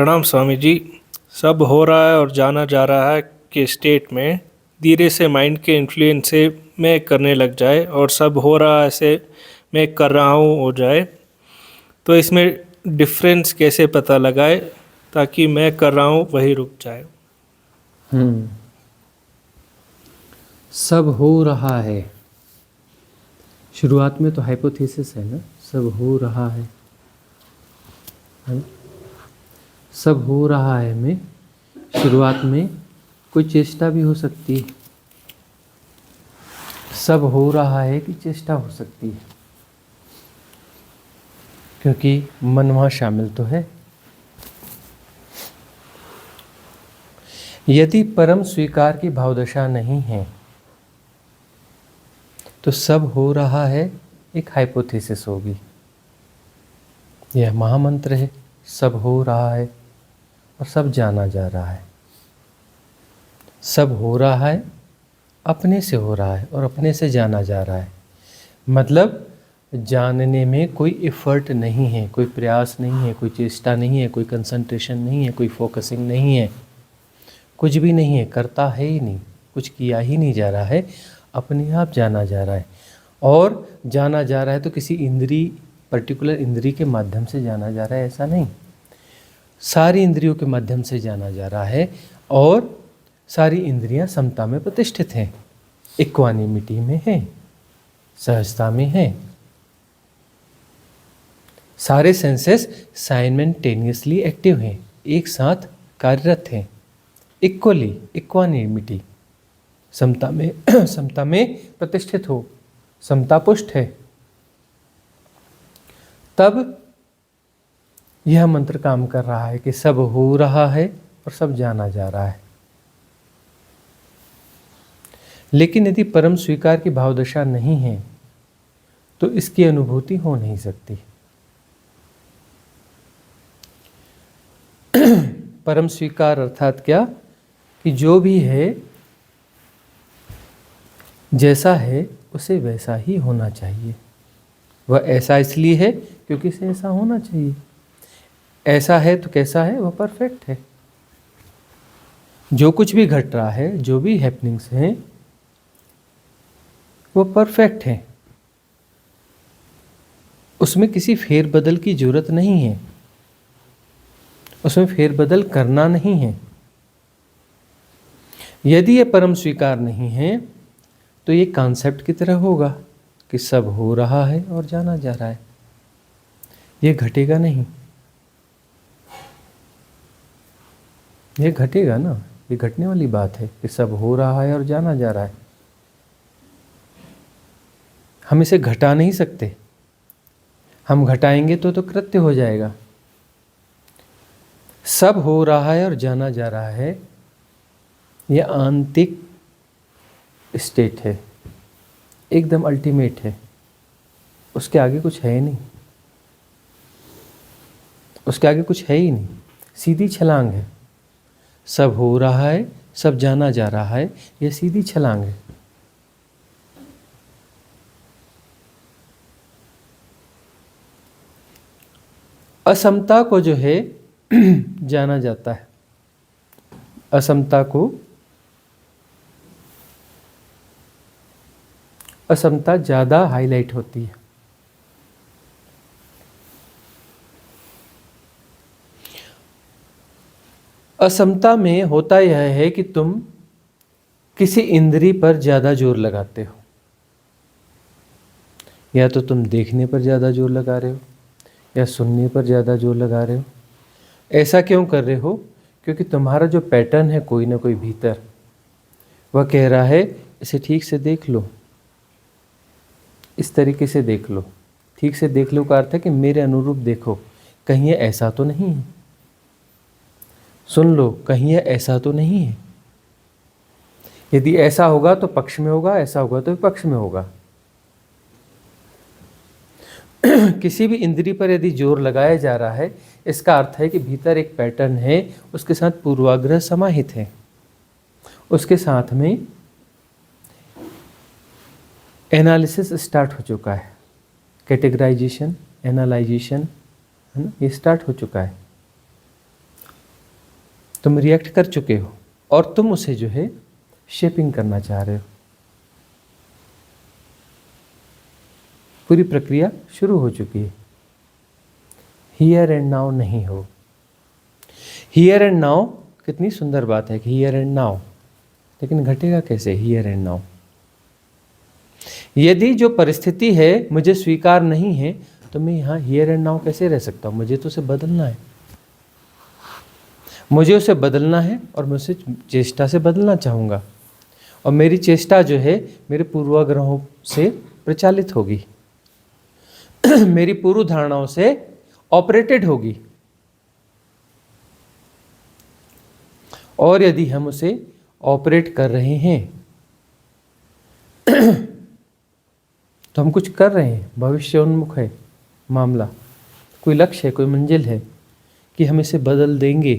प्रणाम स्वामी जी। सब हो रहा है और जाना जा रहा है कि स्टेट में धीरे से माइंड के इन्फ्लुएंस से मैं करने लग जाए और सब हो रहा है से मैं कर रहा हूँ हो जाए। तो इसमें डिफरेंस कैसे पता लगाए ताकि मैं कर रहा हूँ वही रुक जाए। सब हो रहा है। शुरुआत में तो हाइपोथेसिस है ना, सब हो रहा है ना? सब हो रहा है में शुरुआत में कोई चेष्टा भी हो सकती है। सब हो रहा है कि चेष्टा हो सकती है, क्योंकि मन वहाँ शामिल तो है। यदि परम स्वीकार की भावदशा नहीं है तो सब हो रहा है एक हाइपोथेसिस होगी। यह महामंत्र है, सब हो रहा है और सब जाना जा रहा है। सब हो रहा है, अपने से हो रहा है और अपने से जाना जा रहा है। मतलब जानने में कोई एफर्ट नहीं है, कोई प्रयास नहीं है, कोई चेष्टा नहीं है, कोई कंसंट्रेशन नहीं है, कोई फोकसिंग नहीं है, कुछ भी नहीं है, करता है ही नहीं, कुछ किया ही नहीं जा रहा है, अपने आप जाना जा रहा है। और जाना जा रहा है तो किसी इंद्री, पर्टिकुलर इंद्री के माध्यम से जाना जा रहा है, ऐसा नहीं, सारी इंद्रियों के माध्यम से जाना जा रहा है। और सारी इंद्रियां समता में प्रतिष्ठित हैं, इक्वानिमिटी में हैं, सहजता में हैं। सारे सेंसेस साइमल्टेनियसली एक्टिव हैं, एक साथ कार्यरत हैं, इक्वली, इक्वानिमिटी, समता में समता में प्रतिष्ठित हो, समता पुष्ट है। तब यह मंत्र काम कर रहा है कि सब हो रहा है और सब जाना जा रहा है। लेकिन यदि परम स्वीकार की भावदशा नहीं है तो इसकी अनुभूति हो नहीं सकती। परम स्वीकार अर्थात क्या कि जो भी है, जैसा है उसे वैसा ही होना चाहिए। वह ऐसा इसलिए है क्योंकि इसे ऐसा होना चाहिए। ऐसा है तो कैसा है? वह परफेक्ट है। जो कुछ भी घट रहा है, जो भी हैपनिंग्स हैं, वो परफेक्ट है। उसमें किसी फेरबदल की जरूरत नहीं है, उसमें फेरबदल करना नहीं है। यदि ये परम स्वीकार नहीं है तो ये कॉन्सेप्ट की तरह होगा कि सब हो रहा है और जाना जा रहा है, ये घटेगा नहीं। ये घटेगा ना, ये घटने वाली बात है कि सब हो रहा है और जाना जा रहा है। हम इसे घटा नहीं सकते, हम घटाएंगे तो कृत्य हो जाएगा। सब हो रहा है और जाना जा रहा है, यह आंतरिक स्टेट है, एकदम अल्टीमेट है। उसके आगे कुछ है ही नहीं, उसके आगे कुछ है ही नहीं, सीधी छलांग है। सब हो रहा है, सब जाना जा रहा है, यह सीधी छलांग है। असमता को जो है जाना जाता है, असमता को, असमता ज़्यादा हाईलाइट होती है। असमता में होता यह है कि तुम किसी इंद्री पर ज़्यादा जोर लगाते हो, या तो तुम देखने पर ज़्यादा जोर लगा रहे हो या सुनने पर ज़्यादा जोर लगा रहे हो। ऐसा क्यों कर रहे हो? क्योंकि तुम्हारा जो पैटर्न है कोई ना कोई भीतर, वह कह रहा है इसे ठीक से देख लो, इस तरीके से देख लो। ठीक से देख लो का अर्थ है कि मेरे अनुरूप देखो, कहीं ये ऐसा तो नहीं है। सुन लो, कहीं ये ऐसा तो नहीं है। यदि ऐसा होगा तो पक्ष में होगा, ऐसा होगा तो विपक्ष में होगा। किसी भी इंद्री पर यदि जोर लगाया जा रहा है, इसका अर्थ है कि भीतर एक पैटर्न है, उसके साथ पूर्वाग्रह समाहित है, उसके साथ में एनालिसिस स्टार्ट हो चुका है, कैटेगराइजेशन, एनालाइजेशन, है ना, ये स्टार्ट हो चुका है। तुम रिएक्ट कर चुके हो और तुम उसे जो है शेपिंग करना चाह रहे हो। पूरी प्रक्रिया शुरू हो चुकी है। हियर एंड नाउ नहीं हो। हियर एंड नाउ कितनी सुंदर बात है कि हियर एंड नाउ, लेकिन घटेगा कैसे हियर एंड नाउ? यदि जो परिस्थिति है मुझे स्वीकार नहीं है तो मैं यहाँ हियर एंड नाउ कैसे रह सकता हूँ? मुझे तो उसे बदलना है, मुझे उसे बदलना है और मैं उसे चेष्टा से बदलना चाहूँगा। और मेरी चेष्टा जो है मेरे पूर्वाग्रहों से प्रचालित होगी मेरी पूर्व धारणाओं से ऑपरेटेड होगी। और यदि हम उसे ऑपरेट कर रहे हैं तो हम कुछ कर रहे हैं, भविष्योन्मुख है मामला, कोई लक्ष्य है, कोई मंजिल है कि हम इसे बदल देंगे,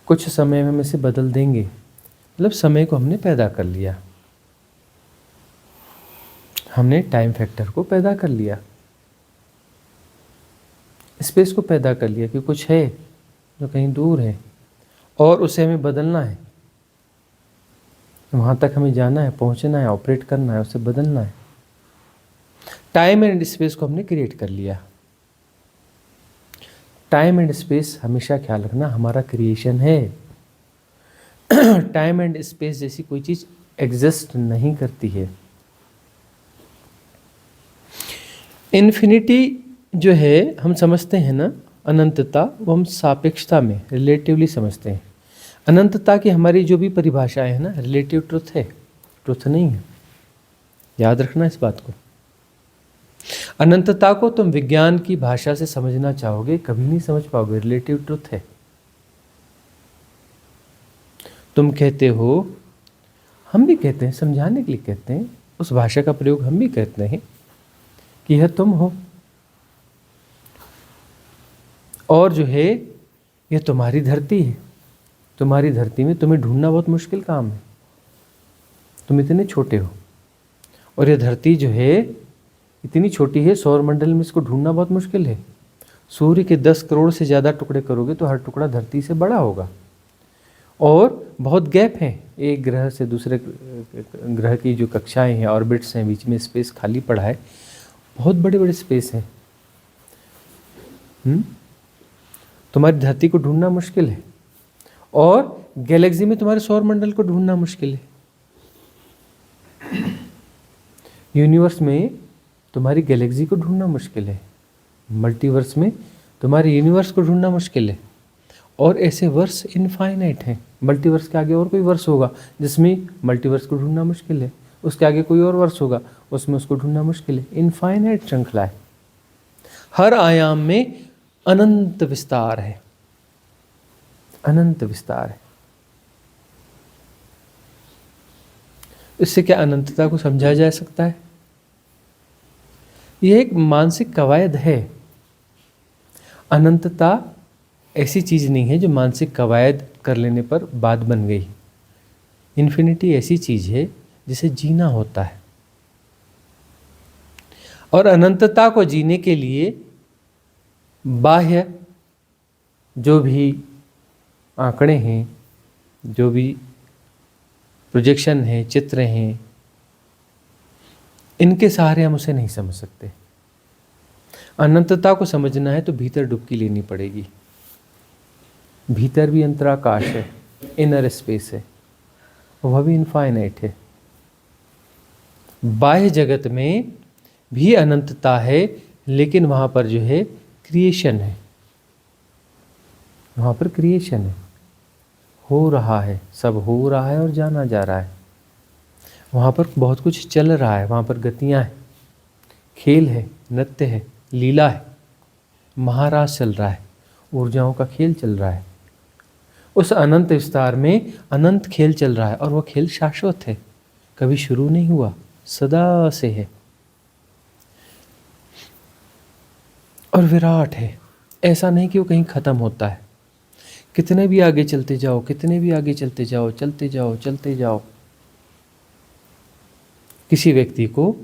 कुछ समय में हम इसे बदल देंगे। मतलब समय को हमने पैदा कर लिया, हमने टाइम फैक्टर को पैदा कर लिया, स्पेस को पैदा कर लिया कि कुछ है जो कहीं दूर है और उसे हमें बदलना है। वहाँ तक हमें जाना है, पहुँचना है, ऑपरेट करना है, उसे बदलना है। टाइम एंड स्पेस को हमने क्रिएट कर लिया। टाइम एंड स्पेस हमेशा ख्याल रखना हमारा क्रिएशन है। टाइम एंड स्पेस जैसी कोई चीज़ एग्जिस्ट नहीं करती है। इन्फिनिटी जो है हम समझते हैं ना, अनंतता, वो हम सापेक्षता में रिलेटिवली समझते हैं। अनंतता की हमारी जो भी परिभाषाएं है ना, रिलेटिव ट्रुथ है, ट्रुथ नहीं है। याद रखना इस बात को। अनंतता को तुम विज्ञान की भाषा से समझना चाहोगे, कभी नहीं समझ पाओगे। रिलेटिव ट्रुथ है। तुम कहते हो, हम भी कहते हैं, समझाने के लिए कहते हैं, उस भाषा का प्रयोग हम भी करते हैं कि यह तुम हो और जो है यह तुम्हारी धरती है। तुम्हारी धरती में तुम्हें ढूंढना बहुत मुश्किल काम है, तुम इतने छोटे हो और यह धरती जो है इतनी छोटी है, सौर मंडल में इसको ढूंढना बहुत मुश्किल है। सूर्य के 10 करोड़ से ज़्यादा टुकड़े करोगे तो हर टुकड़ा धरती से बड़ा होगा और बहुत गैप है एक ग्रह से दूसरे ग्रह की जो कक्षाएं हैं, ऑर्बिट्स हैं, बीच में स्पेस खाली पड़ा है, बहुत बड़े बड़े स्पेस हैं। तुम्हारी धरती को ढूंढना मुश्किल है और गैलेक्सी में तुम्हारे सौर मंडल को ढूंढना मुश्किल है। यूनिवर्स में तुम्हारी गैलेक्सी को ढूंढना मुश्किल है, मल्टीवर्स में तुम्हारे यूनिवर्स को ढूंढना मुश्किल है। और ऐसे वर्स इनफाइनाइट हैं। मल्टीवर्स के आगे और कोई वर्स होगा जिसमें मल्टीवर्स को ढूंढना मुश्किल है, उसके आगे कोई और वर्स होगा उसमें उसको ढूंढना मुश्किल है। इनफाइनाइट श्रृंखला है, हर आयाम में अनंत विस्तार है, अनंत विस्तार है। इससे क्या अनंतता को समझा जा सकता है? यह एक मानसिक कवायद है। अनंतता ऐसी चीज़ नहीं है जो मानसिक कवायद कर लेने पर बात बन गई। इन्फिनिटी ऐसी चीज़ है जिसे जीना होता है और अनंतता को जीने के लिए बाह्य जो भी आंकड़े हैं, जो भी प्रोजेक्शन हैं, चित्र हैं, इनके सहारे हम उसे नहीं समझ सकते। अनंतता को समझना है तो भीतर डुबकी लेनी पड़ेगी। भीतर भी अंतराकाश है, इनर स्पेस है, वह भी इनफाइनाइट है। बाह्य जगत में भी अनंतता है, लेकिन वहाँ पर जो है क्रिएशन है, वहाँ पर क्रिएशन है, हो रहा है, सब हो रहा है और जाना जा रहा है। वहाँ पर बहुत कुछ चल रहा है, वहाँ पर गतियाँ हैं, खेल है, नृत्य है, लीला है, महाराज चल रहा है, ऊर्जाओं का खेल चल रहा है। उस अनंत विस्तार में अनंत खेल चल रहा है और वह खेल शाश्वत है, कभी शुरू नहीं हुआ, सदा से है और विराट है। ऐसा नहीं कि वो कहीं ख़त्म होता है। कितने भी आगे चलते जाओ, कितने भी आगे चलते जाओ, चलते जाओ, चलते जाओ, किसी व्यक्ति को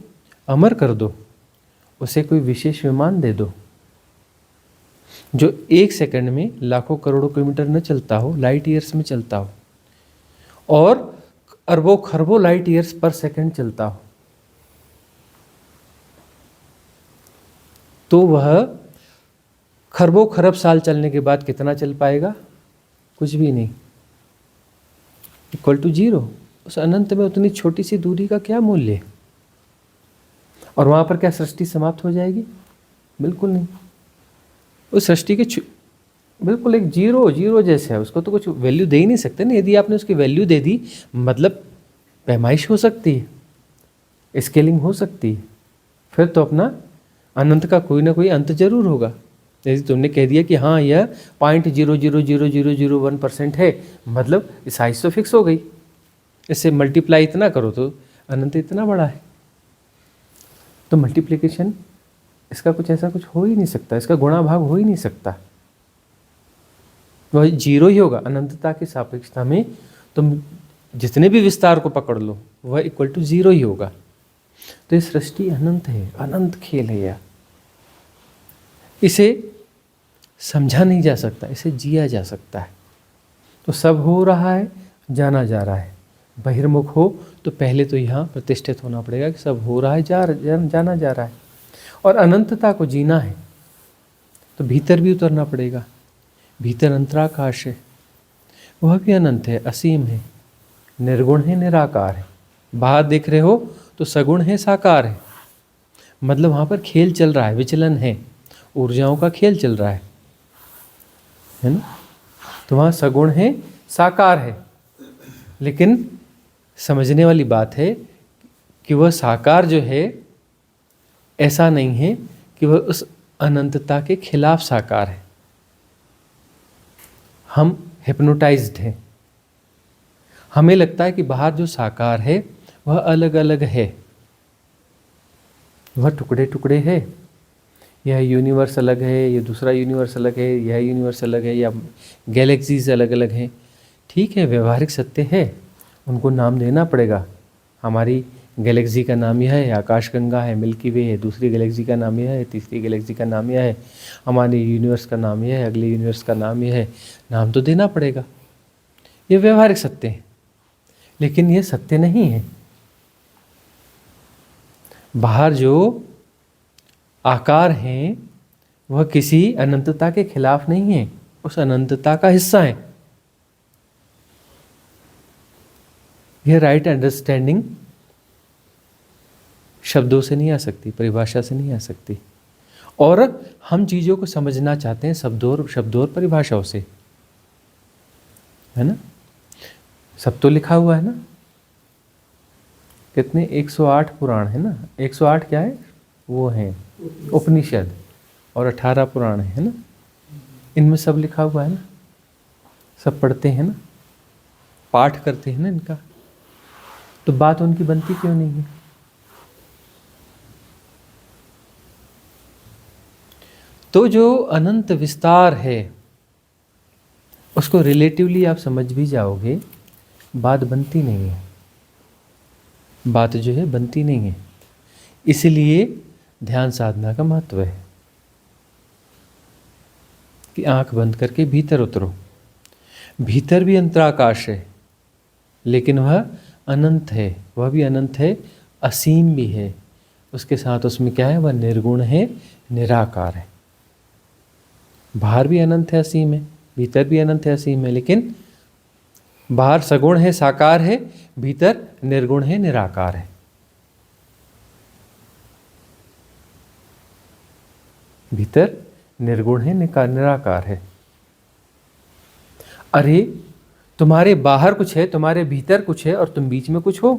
अमर कर दो, उसे कोई विशेष विमान दे दो, जो 1 सेकंड में लाखों करोड़ों किलोमीटर न चलता हो, लाइट ईयर्स में चलता हो, और अरबों खरबों लाइट ईयर्स पर सेकंड चलता हो, तो वह खरबों खरब साल चलने के बाद कितना चल पाएगा? कुछ भी नहीं, इक्वल टू 0। उस अनंत में उतनी छोटी सी दूरी का क्या मूल्य है? और वहाँ पर क्या सृष्टि समाप्त हो जाएगी? बिल्कुल नहीं। उस सृष्टि के बिल्कुल एक जीरो जैसे है, उसको तो कुछ वैल्यू दे ही नहीं सकते ना। यदि आपने उसकी वैल्यू दे दी, मतलब पैमाइश हो सकती है, स्केलिंग हो सकती है, फिर तो अपना अनंत का कोई ना कोई अंत जरूर होगा। यदि तुमने कह दिया कि हाँ यह 0.0000001% है, मतलब साइज तो फिक्स हो गई, इससे मल्टीप्लाई इतना करो तो अनंत इतना बड़ा है। तो मल्टीप्लिकेशन इसका कुछ ऐसा कुछ हो ही नहीं सकता, इसका गुणा भाग हो ही नहीं सकता, वह 0 ही होगा। अनंतता की सापेक्षता में तुम जितने भी विस्तार को पकड़ लो, वह इक्वल टू 0 ही होगा। तो ये सृष्टि अनंत है, अनंत खेल है यह। इसे समझा नहीं जा सकता, इसे जिया जा सकता है। तो सब हो रहा है, जाना जा रहा है। बहिर्मुख हो तो पहले तो यहाँ प्रतिष्ठित होना पड़ेगा कि सब हो रहा है, जाना जा रहा है। और अनंतता को जीना है तो भीतर भी उतरना पड़ेगा। भीतर अंतराकाश है, वह भी अनंत है, असीम है, निर्गुण है, निराकार है। बाहर देख रहे हो तो सगुण है, साकार है, मतलब वहाँ पर खेल चल रहा है, विचलन है, ऊर्जाओं का खेल चल रहा है ना। तो वहाँ सगुण है, साकार है। लेकिन समझने वाली बात है कि वह साकार जो है, ऐसा नहीं है कि वह उस अनंतता के खिलाफ साकार है। हम हिप्नोटाइज्ड हैं, हमें लगता है कि बाहर जो साकार है वह अलग अलग है, वह टुकड़े टुकड़े है। यह यूनिवर्स अलग है, यह दूसरा यूनिवर्स अलग है, यह यूनिवर्स अलग है, या गैलेक्सीज अलग अलग हैं। ठीक है, व्यवहारिक सत्य है, उनको नाम देना पड़ेगा। हमारी गैलेक्सी का नाम यह है, आकाशगंगा है, मिल्की वे है, दूसरी गैलेक्सी का नाम यह है, तीसरी गैलेक्सी का नाम यह है, हमारे यूनिवर्स का नाम यह है, अगले यूनिवर्स का नाम यह है। नाम तो देना पड़ेगा, ये व्यवहारिक सत्य है, लेकिन ये सत्य नहीं है। बाहर जो आकार हैं वह किसी अनंतता के खिलाफ नहीं है, उस अनंतता का हिस्सा है। यह राइट अंडरस्टैंडिंग शब्दों से नहीं आ सकती, परिभाषा से नहीं आ सकती। और हम चीज़ों को समझना चाहते हैं शब्दों और परिभाषाओं से, है ना। सब तो लिखा हुआ है ना, कितने 108 पुराण है ना। 108 क्या है? वो हैं उपनिषद, और 18 पुराण है ना। इनमें सब लिखा हुआ है ना, सब पढ़ते हैं ना, पाठ करते हैं ना इनका। तो बात उनकी बनती क्यों नहीं है? तो जो अनंत विस्तार है उसको रिलेटिवली आप समझ भी जाओगे, बात बनती नहीं है, बात जो है बनती नहीं है। इसलिए ध्यान साधना का महत्व है कि आंख बंद करके भीतर उतरो। भीतर भी अंतराकाश है, लेकिन वह अनंत है, वह भी अनंत है, असीम भी है। उसके साथ उसमें क्या है? वह निर्गुण है, निराकार है। बाहर भी अनंत है, असीम है, भीतर भी अनंत है, असीम है, लेकिन बाहर सगुण है, साकार है, भीतर निर्गुण है, निराकार है। भीतर निर्गुण है, निराकार है। अरे तुम्हारे बाहर कुछ है, तुम्हारे भीतर कुछ है, और तुम बीच में कुछ हो,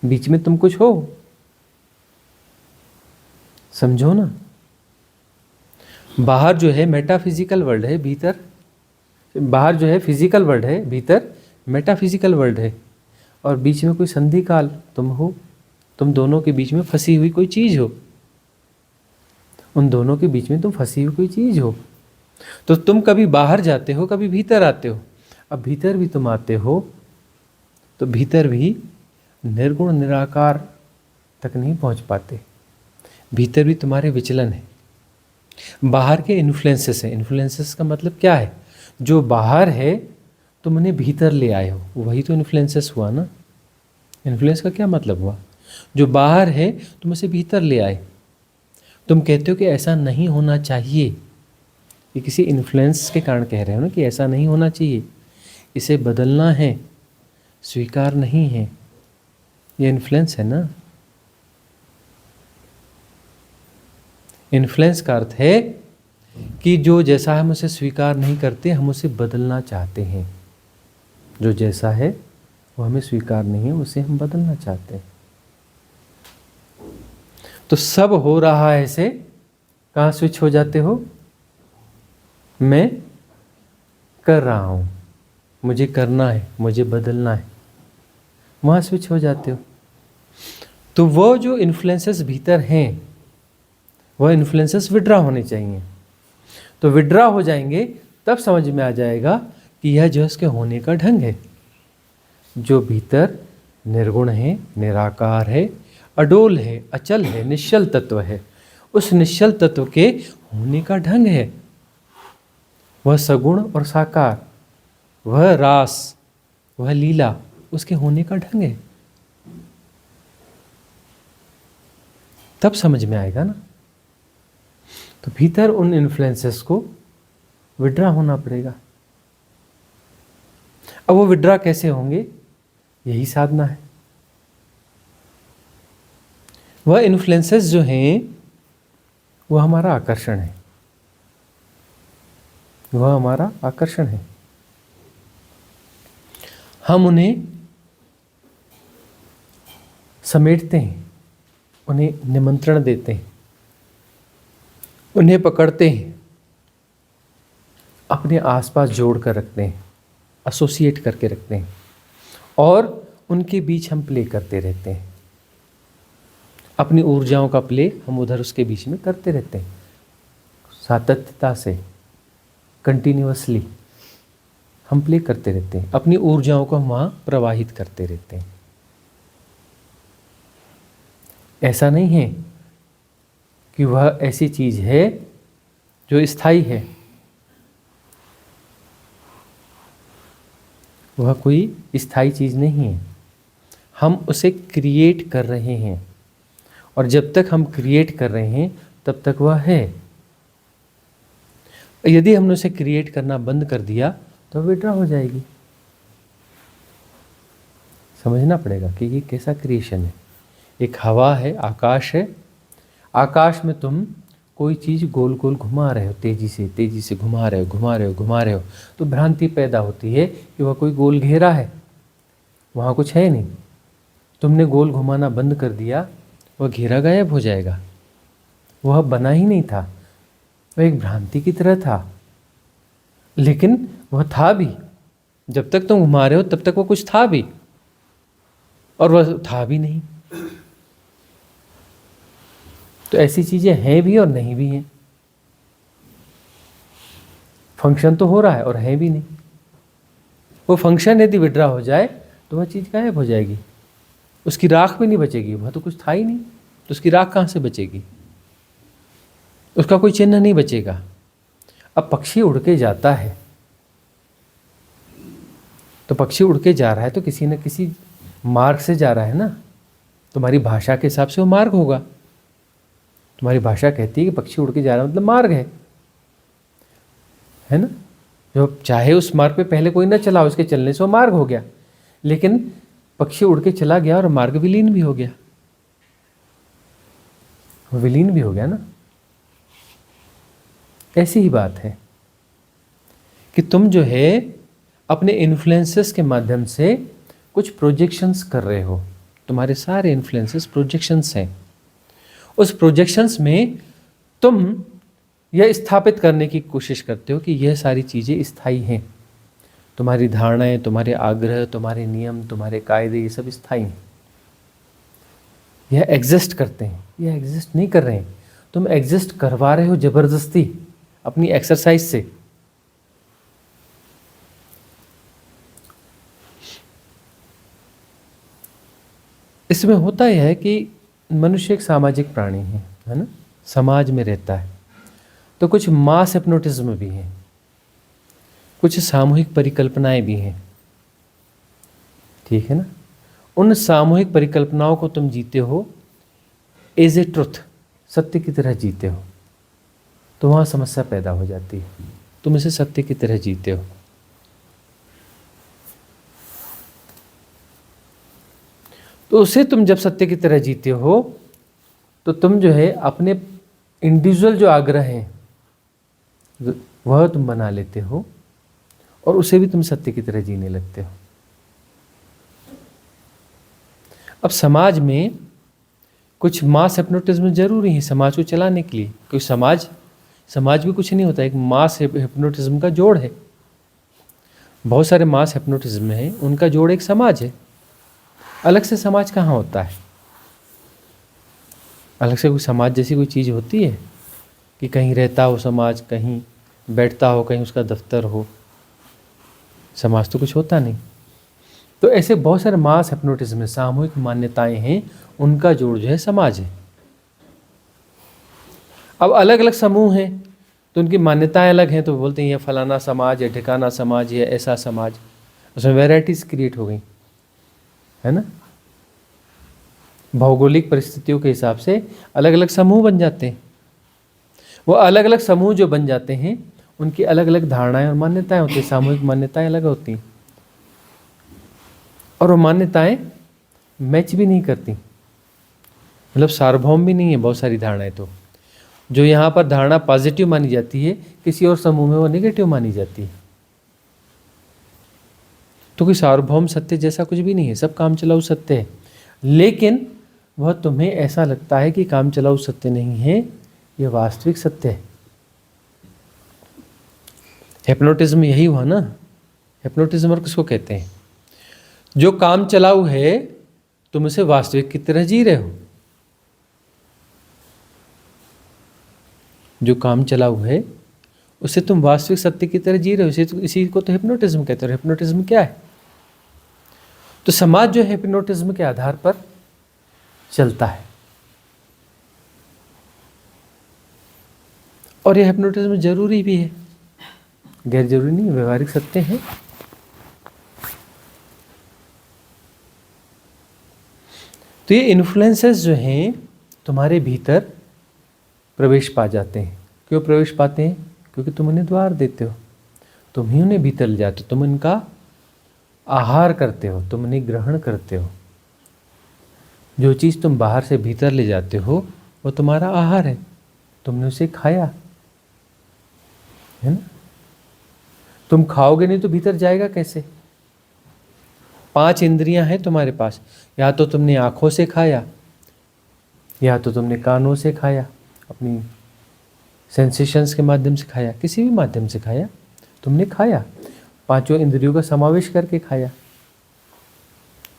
बीच में तुम कुछ हो, समझो ना। बाहर जो है मेटाफिजिकल वर्ल्ड है, भीतर, बाहर जो है फिजिकल वर्ल्ड है, भीतर मेटाफिजिकल वर्ल्ड है, और बीच में कोई संधि काल तुम हो, तुम दोनों के बीच में फंसी हुई कोई चीज हो, उन दोनों के बीच में तुम फंसी हुई कोई चीज हो। तो तुम कभी बाहर जाते हो, कभी भीतर आते हो। अब भीतर भी तुम आते हो तो भीतर भी निर्गुण निराकार तक नहीं पहुंच पाते, भीतर भी तुम्हारे विचलन है। बाहर के इन्फ्लुएंसेस है। इन्फ्लुएंसेस का मतलब क्या है? जो बाहर है तुम उन्हें भीतर ले आए हो, वही तो इन्फ्लुएंसेस हुआ ना। इन्फ्लुएंस का क्या मतलब हुआ? जो बाहर है तुम उसे भीतर ले आए। तुम कहते हो कि ऐसा नहीं होना चाहिए, ये किसी इन्फ्लुएंस के कारण कह रहे हो ना कि ऐसा नहीं होना चाहिए, इसे बदलना है, स्वीकार नहीं है। ये इन्फ्लुएंस है ना। इन्फ्लुएंस का अर्थ है कि जो जैसा हम उसे स्वीकार नहीं करते, हम उसे बदलना चाहते हैं। जो जैसा है वो हमें स्वीकार नहीं है, उसे हम बदलना चाहते हैं। तो सब हो रहा है से कहाँ स्विच हो जाते हो? मैं कर रहा हूं, मुझे करना है, मुझे बदलना है, वहां स्विच हो जाते हो। तो वो जो इन्फ्लुएंसेस भीतर हैं, वह इन्फ्लुएंसेस विड्रा होने चाहिए। तो विड्रा हो जाएंगे तब समझ में आ जाएगा कि यह जो इसके होने का ढंग है। जो भीतर निर्गुण है, निराकार है, अडोल है, अचल है, निश्चल तत्व है, उस निश्चल तत्व के होने का ढंग है। वह सगुण और साकार, वह रास, वह लीला, उसके होने का ढंग है। तब समझ में आएगा ना। तो भीतर उन इन्फ्लुएंसेस को विड्रा होना पड़ेगा। अब वो विड्रा कैसे होंगे? यही साधना है। वह इन्फ्लुएंसेस जो हैं वह हमारा आकर्षण है, वह हमारा आकर्षण है। हम उन्हें समेटते हैं, उन्हें निमंत्रण देते हैं, उन्हें पकड़ते हैं, अपने आसपास जोड़ कर रखते हैं, एसोसिएट करके रखते हैं, और उनके बीच हम प्ले करते रहते हैं। अपनी ऊर्जाओं का प्ले हम उधर उसके बीच में करते रहते हैं, सातत्यता से, कंटिन्यूअसली हम प्ले करते रहते हैं। अपनी ऊर्जाओं को हम वहाँ प्रवाहित करते रहते हैं। ऐसा नहीं है कि वह ऐसी चीज़ है जो स्थायी है। वह कोई स्थायी चीज़ नहीं है, हम उसे क्रिएट कर रहे हैं, और जब तक हम क्रिएट कर रहे हैं तब तक वह है। यदि हमने उसे क्रिएट करना बंद कर दिया तो विड्रा हो जाएगी। समझना पड़ेगा कि ये कैसा क्रिएशन है। एक हवा है, आकाश है, आकाश में तुम कोई चीज़ गोल गोल घुमा रहे हो, तेज़ी से घुमा रहे हो, तो भ्रांति पैदा होती है कि वह कोई गोल घेरा है, वहाँ कुछ है नहीं। तुमने गोल घुमाना बंद कर दिया, वह घेरा गायब हो जाएगा। वह बना ही नहीं था, वह एक भ्रांति की तरह था, लेकिन वह था भी। जब तक तुम घुमा रहे हो तब तक वो कुछ था भी, और वह था भी नहीं। तो ऐसी चीज़ें हैं भी और नहीं भी हैं। फंक्शन तो हो रहा है और है भी नहीं। वो फंक्शन यदि विड्रा हो जाए तो वह चीज़ गायब हो जाएगी, उसकी राख भी नहीं बचेगी। वह तो कुछ था ही नहीं, तो उसकी राख कहाँ से बचेगी? उसका कोई चिन्ह नहीं बचेगा। अब पक्षी उड़ के जाता है, तो पक्षी उड़ के जा रहा है तो किसी न किसी मार्ग से जा रहा है ना। तुम्हारी भाषा के हिसाब से वो मार्ग होगा। तुम्हारी भाषा कहती है कि पक्षी उड़ के जा रहा है मतलब मार्ग है ना। जो चाहे उस मार्ग पे पहले कोई ना चला, उसके चलने से वो मार्ग हो गया, लेकिन पक्षी उड़ के चला गया और मार्ग विलीन भी हो गया। वो विलीन भी हो गया ना। ऐसी ही बात है कि तुम जो है अपने इन्फ्लुएंसेस के माध्यम से कुछ प्रोजेक्शंस कर रहे हो। तुम्हारे सारे इन्फ्लुएंसेस प्रोजेक्शंस हैं। उस प्रोजेक्शंस में तुम यह स्थापित करने की कोशिश करते हो कि यह सारी चीज़ें स्थायी हैं। तुम्हारी धारणाएं, तुम्हारे आग्रह, तुम्हारे नियम, तुम्हारे कायदे, ये सब स्थायी हैं। यह एग्जिस्ट करते हैं, यह एग्जिस्ट नहीं कर रहे हैं। तुम एग्जिस्ट करवा रहे हो जबरदस्ती अपनी एक्सरसाइज से। इसमें होता यह है कि मनुष्य एक सामाजिक प्राणी है ना, समाज में रहता है। तो कुछ मास हिप्नोटिज्म भी है, कुछ सामूहिक परिकल्पनाएं भी हैं, ठीक है ना। उन सामूहिक परिकल्पनाओं को तुम जीते हो एज ए ट्रुथ, सत्य की तरह जीते हो, तो वहाँ समस्या पैदा हो जाती है। तुम इसे सत्य की तरह जीते हो। तो उसे तुम जब सत्य की तरह जीते हो तो तुम जो है अपने इंडिविजुअल जो आग्रह हैं वह तुम बना लेते हो और उसे भी तुम सत्य की तरह जीने लगते हो। अब समाज में कुछ मास हिप्नोटिज्म जरूरी है समाज को चलाने के लिए, क्योंकि समाज भी कुछ नहीं होता, एक मास हिप्नोटिज्म का जोड़ है। बहुत सारे मास हिप्नोटिज्म है, उनका जोड़ एक समाज है। अलग से समाज कहाँ होता है? अलग से कोई समाज जैसी कोई चीज़ होती है कि कहीं रहता हो समाज, कहीं बैठता हो, कहीं उसका दफ्तर हो? समाज तो कुछ होता नहीं। तो ऐसे बहुत सारे मास हिप्नोटिज्म में सामूहिक मान्यताएं हैं, उनका जोड़ जो है समाज है। अब अलग अलग समूह हैं तो उनकी मान्यताएं अलग हैं, तो बोलते हैं ये फलाना समाज है, ठिकाना समाज है, ऐसा समाज, उसमें वैरायटीज क्रिएट हो गई, है ना। भौगोलिक परिस्थितियों के हिसाब से अलग अलग समूह बन जाते हैं। वो अलग अलग समूह जो बन जाते हैं उनकी अलग अलग धारणाएं और मान्यताएं होती हैं, सामूहिक मान्यताएं अलग होती हैं, और वो मान्यताएं मैच भी नहीं करती, मतलब सार्वभौम भी नहीं है। बहुत सारी धारणाएं तो जो यहाँ पर धारणा पॉजिटिव मानी जाती है, किसी और समूह में वो नेगेटिव मानी जाती है। तो कोई सार्वभौम सत्य जैसा कुछ भी नहीं है, सब काम चलाऊ सत्य है, लेकिन वह तुम्हें ऐसा लगता है कि काम चलाऊ सत्य नहीं है, ये वास्तविक सत्य है। हिप्नोटिज्म यही हुआ ना। हिप्नोटिज्म और किसको कहते हैं? जो काम चलाऊ है तुम उसे वास्तविक की तरह जी रहे हो। जो काम चलाऊ है उसे तुम वास्तविक सत्य की तरह जी रहे हो, इसी को तो हिप्नोटिज्म कहते हो। हिप्नोटिज्म क्या है? तो समाज जो है हिप्नोटिज्म के आधार पर चलता है, और यह हिप्नोटिज्म जरूरी भी है, गैर जरूरी नहीं, व्यवहारिक सत्य है। तो ये इन्फ्लुएंसेस जो हैं तुम्हारे भीतर प्रवेश पा जाते हैं। क्यों प्रवेश पाते हैं? क्योंकि तुम उन्हें द्वार देते हो, तुम ही उन्हें भीतर ले जाते हो, तुम इनका आहार करते हो, तुम उन्हें ग्रहण करते हो। जो चीज़ तुम बाहर से भीतर ले जाते हो वो तुम्हारा आहार है, तुमने उसे खाया है ना। तुम खाओगे नहीं तो भीतर जाएगा कैसे? 5 इंद्रियां हैं तुम्हारे पास, या तो तुमने आँखों से खाया, या तो तुमने कानों से खाया, अपनी सेंसेशंस के माध्यम से खाया, किसी भी माध्यम से खाया, तुमने खाया, 5 इंद्रियों का समावेश करके खाया।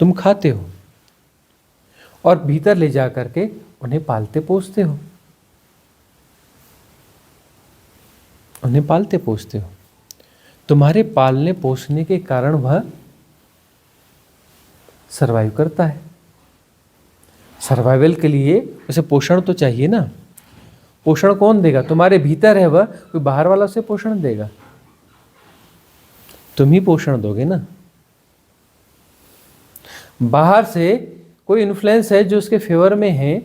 तुम खाते हो और भीतर ले जा करके उन्हें पालते पोसते हो, उन्हें पालते पोसते हो। तुम्हारे पालने पोसने के कारण वह सर्वाइव करता है। सर्वाइवल के लिए उसे पोषण तो चाहिए ना। पोषण कौन देगा? तुम्हारे भीतर है वह, कोई बाहर वाला उसे पोषण देगा? तुम ही पोषण दोगे ना। बाहर से कोई इन्फ्लुएंस है जो उसके फेवर में है,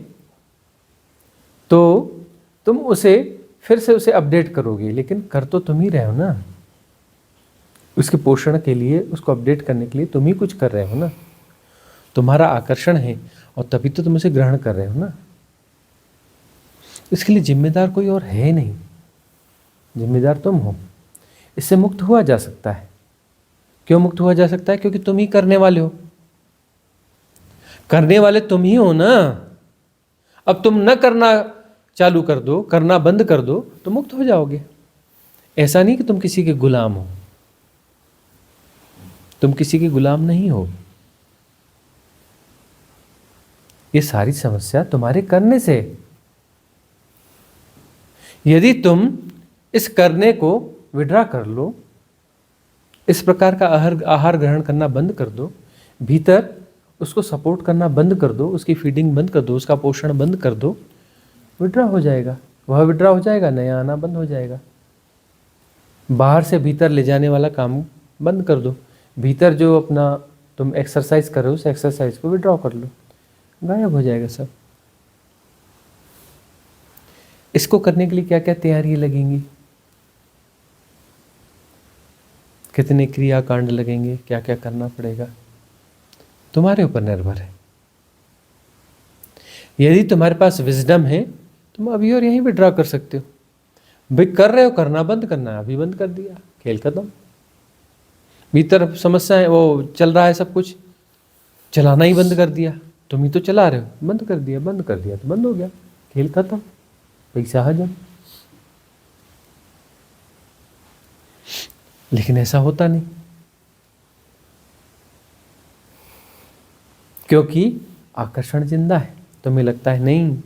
तो तुम उसे फिर से उसे अपडेट करोगे, लेकिन कर तो तुम ही रहे हो ना। उसके पोषण के लिए, उसको अपडेट करने के लिए तुम ही कुछ कर रहे हो ना। तुम्हारा आकर्षण है और तभी तो तुम उसे ग्रहण कर रहे हो ना। इसके लिए जिम्मेदार कोई और है नहीं, जिम्मेदार तुम हो। इससे मुक्त हुआ जा सकता है। क्यों मुक्त हुआ जा सकता है? क्योंकि तुम ही करने वाले हो। करने वाले तुम ही हो ना। अब तुम न करना चालू कर दो, करना बंद कर दो, तो मुक्त हो जाओगे। ऐसा नहीं कि तुम किसी के गुलाम हो, तुम किसी के गुलाम नहीं हो। ये सारी समस्या तुम्हारे करने से। यदि तुम इस करने को विड्रा कर लो, इस प्रकार का आहार ग्रहण करना बंद कर दो, भीतर उसको सपोर्ट करना बंद कर दो, उसकी फीडिंग बंद कर दो, उसका पोषण बंद कर दो, विड्रा हो जाएगा। वह विड्रॉ हो जाएगा, नया आना बंद हो जाएगा। बाहर से भीतर ले जाने वाला काम बंद कर दो। भीतर जो अपना तुम एक्सरसाइज कर रहे हो उस एक्सरसाइज को विड्रॉ कर लो, गायब हो जाएगा सब। इसको करने के लिए क्या क्या तैयारी लगेंगी, कितने क्रियाकांड लगेंगे, क्या क्या करना पड़ेगा, तुम्हारे ऊपर निर्भर है। यदि तुम्हारे पास विजडम है तुम अभी और यहीं विड्रॉ कर सकते हो। भाई कर रहे हो, करना बंद करना है, अभी बंद कर दिया, खेल खत्म। भीतर समस्या है, वो चल रहा है सब कुछ, चलाना ही बंद कर दिया, तुम ही तो चला रहे हो, बंद कर दिया तो बंद हो गया, खेल खत्म, पैसा हजम। लेकिन ऐसा होता नहीं, क्योंकि आकर्षण जिंदा है। तुम्हें लगता है नहीं,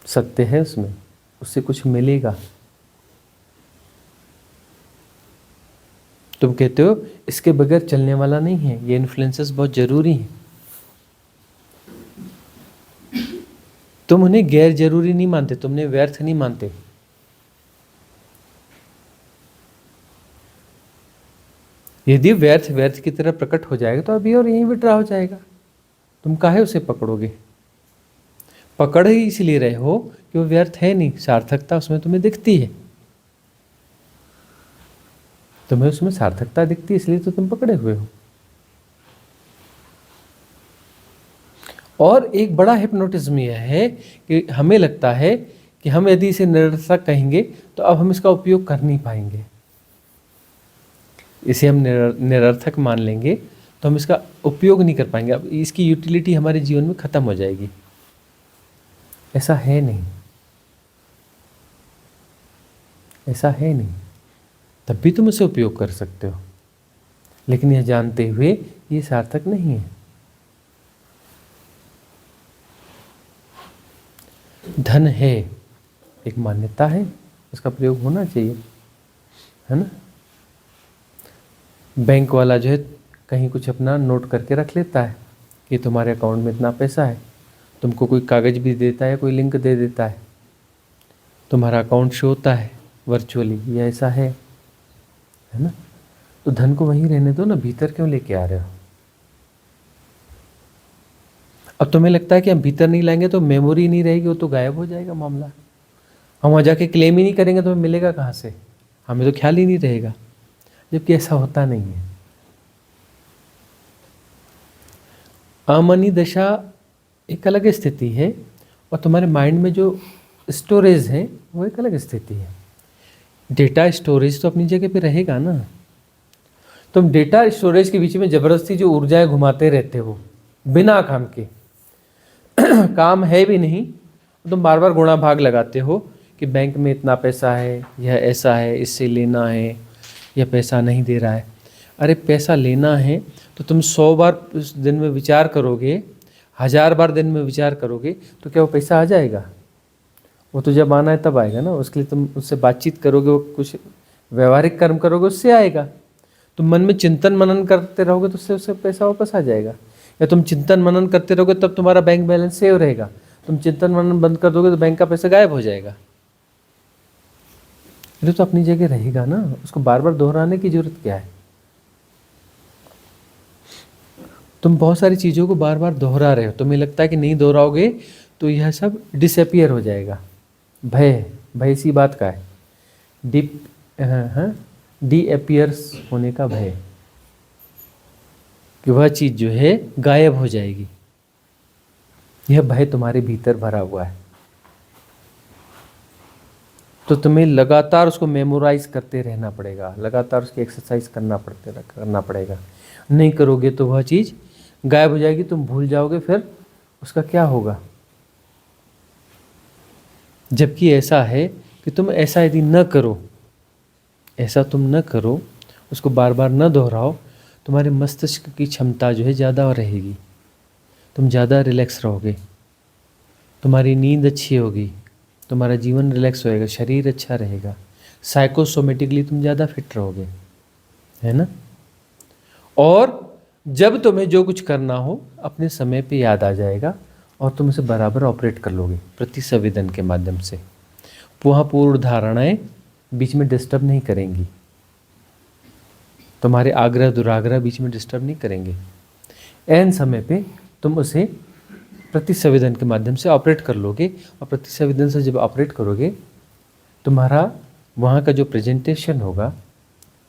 सत्य है उसमें, उससे कुछ मिलेगा। तुम कहते हो इसके बगैर चलने वाला नहीं है, ये इन्फ्लुएंसेस बहुत जरूरी हैं। तुम उन्हें गैर जरूरी नहीं मानते, तुमने व्यर्थ नहीं मानते। यदि व्यर्थ व्यर्थ की तरह प्रकट हो जाएगा तो अभी और यहीं विड्रॉ हो जाएगा। तुम काहे उसे पकड़ोगे? पकड़ ही इसलिए रहे हो कि वो व्यर्थ है नहीं, सार्थकता उसमें तुम्हें दिखती है। तुम्हें उसमें सार्थकता दिखती है इसलिए तो तुम पकड़े हुए हो। और एक बड़ा हिप्नोटिज्म यह है कि हमें लगता है कि हम यदि इसे निरर्थक कहेंगे तो अब हम इसका उपयोग कर नहीं पाएंगे। इसे हम निरर्थक मान लेंगे तो हम इसका उपयोग नहीं कर पाएंगे, अब इसकी यूटिलिटी हमारे जीवन में खत्म हो जाएगी। ऐसा है नहीं, ऐसा है नहीं। तब भी तुम इसे उपयोग कर सकते हो, लेकिन यह जानते हुए ये सार्थक नहीं है। धन है, एक मान्यता है, उसका प्रयोग होना चाहिए, है ना। बैंक वाला जो है कहीं कुछ अपना नोट करके रख लेता है कि तुम्हारे अकाउंट में इतना पैसा है, तुमको कोई कागज़ भी देता है, कोई लिंक दे देता है, तुम्हारा अकाउंट शो होता है वर्चुअली, ये ऐसा है ना। तो धन को वहीं रहने दो ना, भीतर क्यों लेके आ रहे हो? अब तुम्हें लगता है कि हम भीतर नहीं लाएंगे तो मेमोरी नहीं रहेगी, वो तो गायब हो जाएगा मामला। हम वहाँ जाके क्लेम ही नहीं करेंगे तो हमें मिलेगा कहाँ से? हमें तो ख्याल ही नहीं रहेगा, जबकि ऐसा होता नहीं है। अमनी दशा एक अलग स्थिति है और तुम्हारे माइंड में जो स्टोरेज है वो एक अलग स्थिति है। डेटा स्टोरेज तो अपनी जगह पे रहेगा ना। तुम डेटा स्टोरेज के बीच में ज़बरदस्ती जो ऊर्जाएं घुमाते रहते हो बिना काम के काम है भी नहीं, तुम बार बार गुणा भाग लगाते हो कि बैंक में इतना पैसा है, यह ऐसा है, इससे लेना है, यह पैसा नहीं दे रहा है। अरे पैसा लेना है तो तुम 100 बार उस दिन में विचार करोगे, 1000 बार दिन में विचार करोगे तो क्या वो पैसा आ जाएगा? वो तो जब आना है तब आएगा ना। उसके लिए तुम उससे बातचीत करोगे, वो कुछ व्यवहारिक कर्म करोगे, उससे आएगा। तुम मन में चिंतन मनन करते रहोगे तो उससे पैसा वापस आ जाएगा। या तुम चिंतन मनन करते रहोगे तब तुम्हारा बैंक बैलेंस सेव रहेगा। तुम चिंतन मनन बंद कर दोगे तो बैंक का पैसा गायब हो जाएगा। ये तो अपनी जगह रहेगा ना, उसको बार बार दोहराने की जरूरत क्या है? तुम बहुत सारी चीज़ों को बार बार दोहरा रहे हो, तुम्हें लगता है कि नहीं दोहराओगे तो यह सब डिसअपियर हो जाएगा। भय इसी बात का है, डीअपियर्स होने का भय, कि वह चीज़ जो है गायब हो जाएगी। यह भय तुम्हारे भीतर भरा हुआ है, तो तुम्हें लगातार उसको मेमोराइज करते रहना पड़ेगा, लगातार उसकी एक्सरसाइज करना पड़ेगा। नहीं करोगे तो वह चीज़ गायब हो जाएगी, तुम भूल जाओगे, फिर उसका क्या होगा? जबकि ऐसा है कि तुम ऐसा यदि न करो, ऐसा तुम न करो, उसको बार बार न दोहराओ, तुम्हारे मस्तिष्क की क्षमता जो है ज़्यादा रहेगी, तुम ज़्यादा रिलैक्स रहोगे, तुम्हारी नींद अच्छी होगी, तुम्हारा जीवन रिलैक्स होएगा, शरीर अच्छा रहेगा, साइकोसोमेटिकली तुम ज़्यादा फिट रहोगे, है ना। और जब तुम्हें जो कुछ करना हो अपने समय पे याद आ जाएगा और तुम उसे बराबर ऑपरेट कर लोगे प्रति संवेदन के माध्यम से। वहाँ पूर्ण धारणाएं बीच में डिस्टर्ब नहीं करेंगी, तुम्हारे आग्रह दुराग्रह बीच में डिस्टर्ब नहीं करेंगे। ऐन समय पे तुम उसे प्रति संवेदन के माध्यम से ऑपरेट कर लोगे, और प्रति संवेदन से जब ऑपरेट करोगे तुम्हारा वहाँ का जो प्रेजेंटेशन होगा,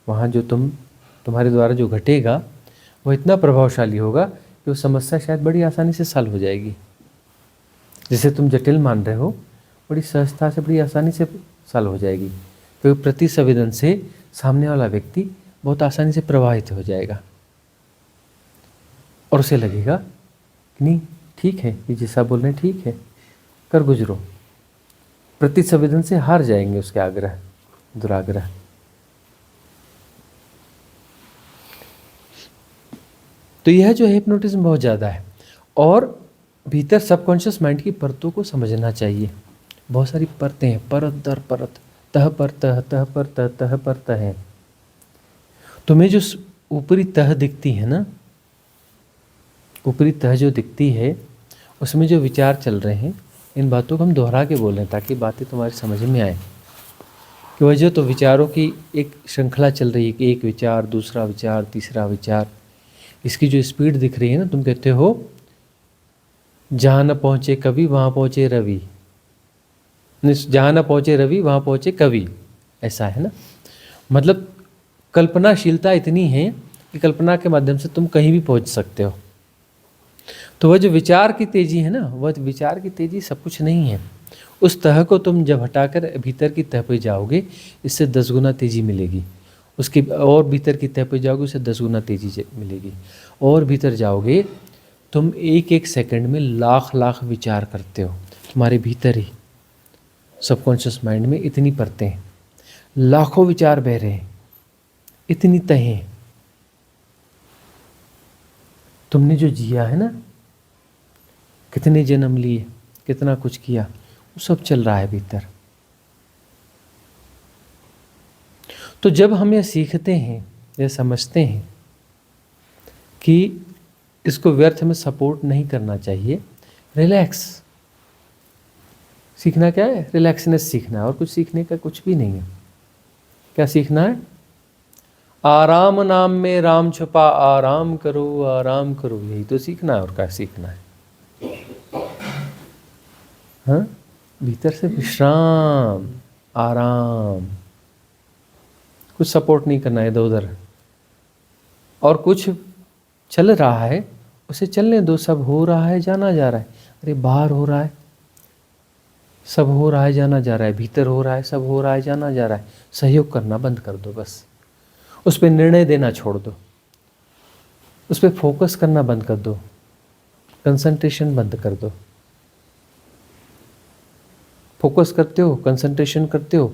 वहाँ जो तुम्हारे द्वारा जो घटेगा वो इतना प्रभावशाली होगा कि वो समस्या शायद बड़ी आसानी से सॉल्व हो जाएगी। जिसे तुम जटिल मान रहे हो बड़ी सहजता से बड़ी आसानी से सॉल्व हो जाएगी, क्योंकि प्रति संवेदन से सामने वाला व्यक्ति बहुत आसानी से प्रभावित हो जाएगा और उसे लगेगा कि नहीं ठीक है, ये जैसा बोल रहे हैं ठीक है, कर गुजरो। प्रति संवेदन से हार जाएंगे उसके आग्रह दुराग्रह। तो यह जो है हिप्नोटिज्म बहुत ज़्यादा है, और भीतर सबकॉन्शियस माइंड की परतों को समझना चाहिए। बहुत सारी परतें हैं, परत दर परत, तह पर तह, तह पर तह, तह पर तह है। तुम्हें जो ऊपरी तह दिखती है ना, ऊपरी तह जो दिखती है उसमें जो विचार चल रहे हैं, इन बातों को हम दोहरा के बोल रहे हैं ताकि बातें तुम्हारी समझ में आए। कि वजह तो विचारों की एक श्रृंखला चल रही है कि एक विचार, दूसरा विचार, तीसरा विचार। इसकी जो स्पीड दिख रही है ना, तुम कहते हो जहाँ न पहुँचे कवि वहाँ पहुँचे रवि, जहाँ न पहुँचे रवि वहाँ पहुँचे कवि, ऐसा है ना। मतलब कल्पनाशीलता इतनी है कि कल्पना के माध्यम से तुम कहीं भी पहुँच सकते हो। तो वह जो विचार की तेज़ी है ना, वह विचार की तेज़ी सब कुछ नहीं है। उस तह को तुम जब हटाकर भीतर की तह पे जाओगे, इससे 10 गुना तेज़ी मिलेगी। उसकी और भीतर की तह पे जाओगे, उससे 10 गुना तेज़ी मिलेगी। और भीतर जाओगे तुम एक एक सेकंड में लाख लाख विचार करते हो। तुम्हारे भीतर ही सबकॉन्शियस माइंड में इतनी परतें हैं, लाखों विचार बह रहे हैं, इतनी तहें। तुमने जो जिया है ना, कितने जन्म लिए, कितना कुछ किया, वो सब चल रहा है भीतर। तो जब हम यह सीखते हैं, यह समझते हैं कि इसको व्यर्थ में सपोर्ट नहीं करना चाहिए, रिलैक्स सीखना क्या है, रिलैक्सनेस सीखना है, और कुछ सीखने का कुछ भी नहीं है। क्या सीखना है? आराम नाम में राम छुपा, आराम करो आराम करो, यही तो सीखना है। और क्या सीखना है? हाँ, भीतर से विश्राम, आराम, कुछ सपोर्ट नहीं करना है इधर उधर। और कुछ चल रहा है उसे चलने दो, सब हो रहा है जाना जा रहा है। अरे बाहर हो रहा है, सब हो रहा है जाना जा रहा है, भीतर हो रहा है, सब हो रहा है जाना जा रहा है। सहयोग करना बंद कर दो, बस उस पर निर्णय देना छोड़ दो, उस पर फोकस करना बंद कर दो, कंसंट्रेशन बंद कर दो। फोकस करते हो, कंसंट्रेशन करते हो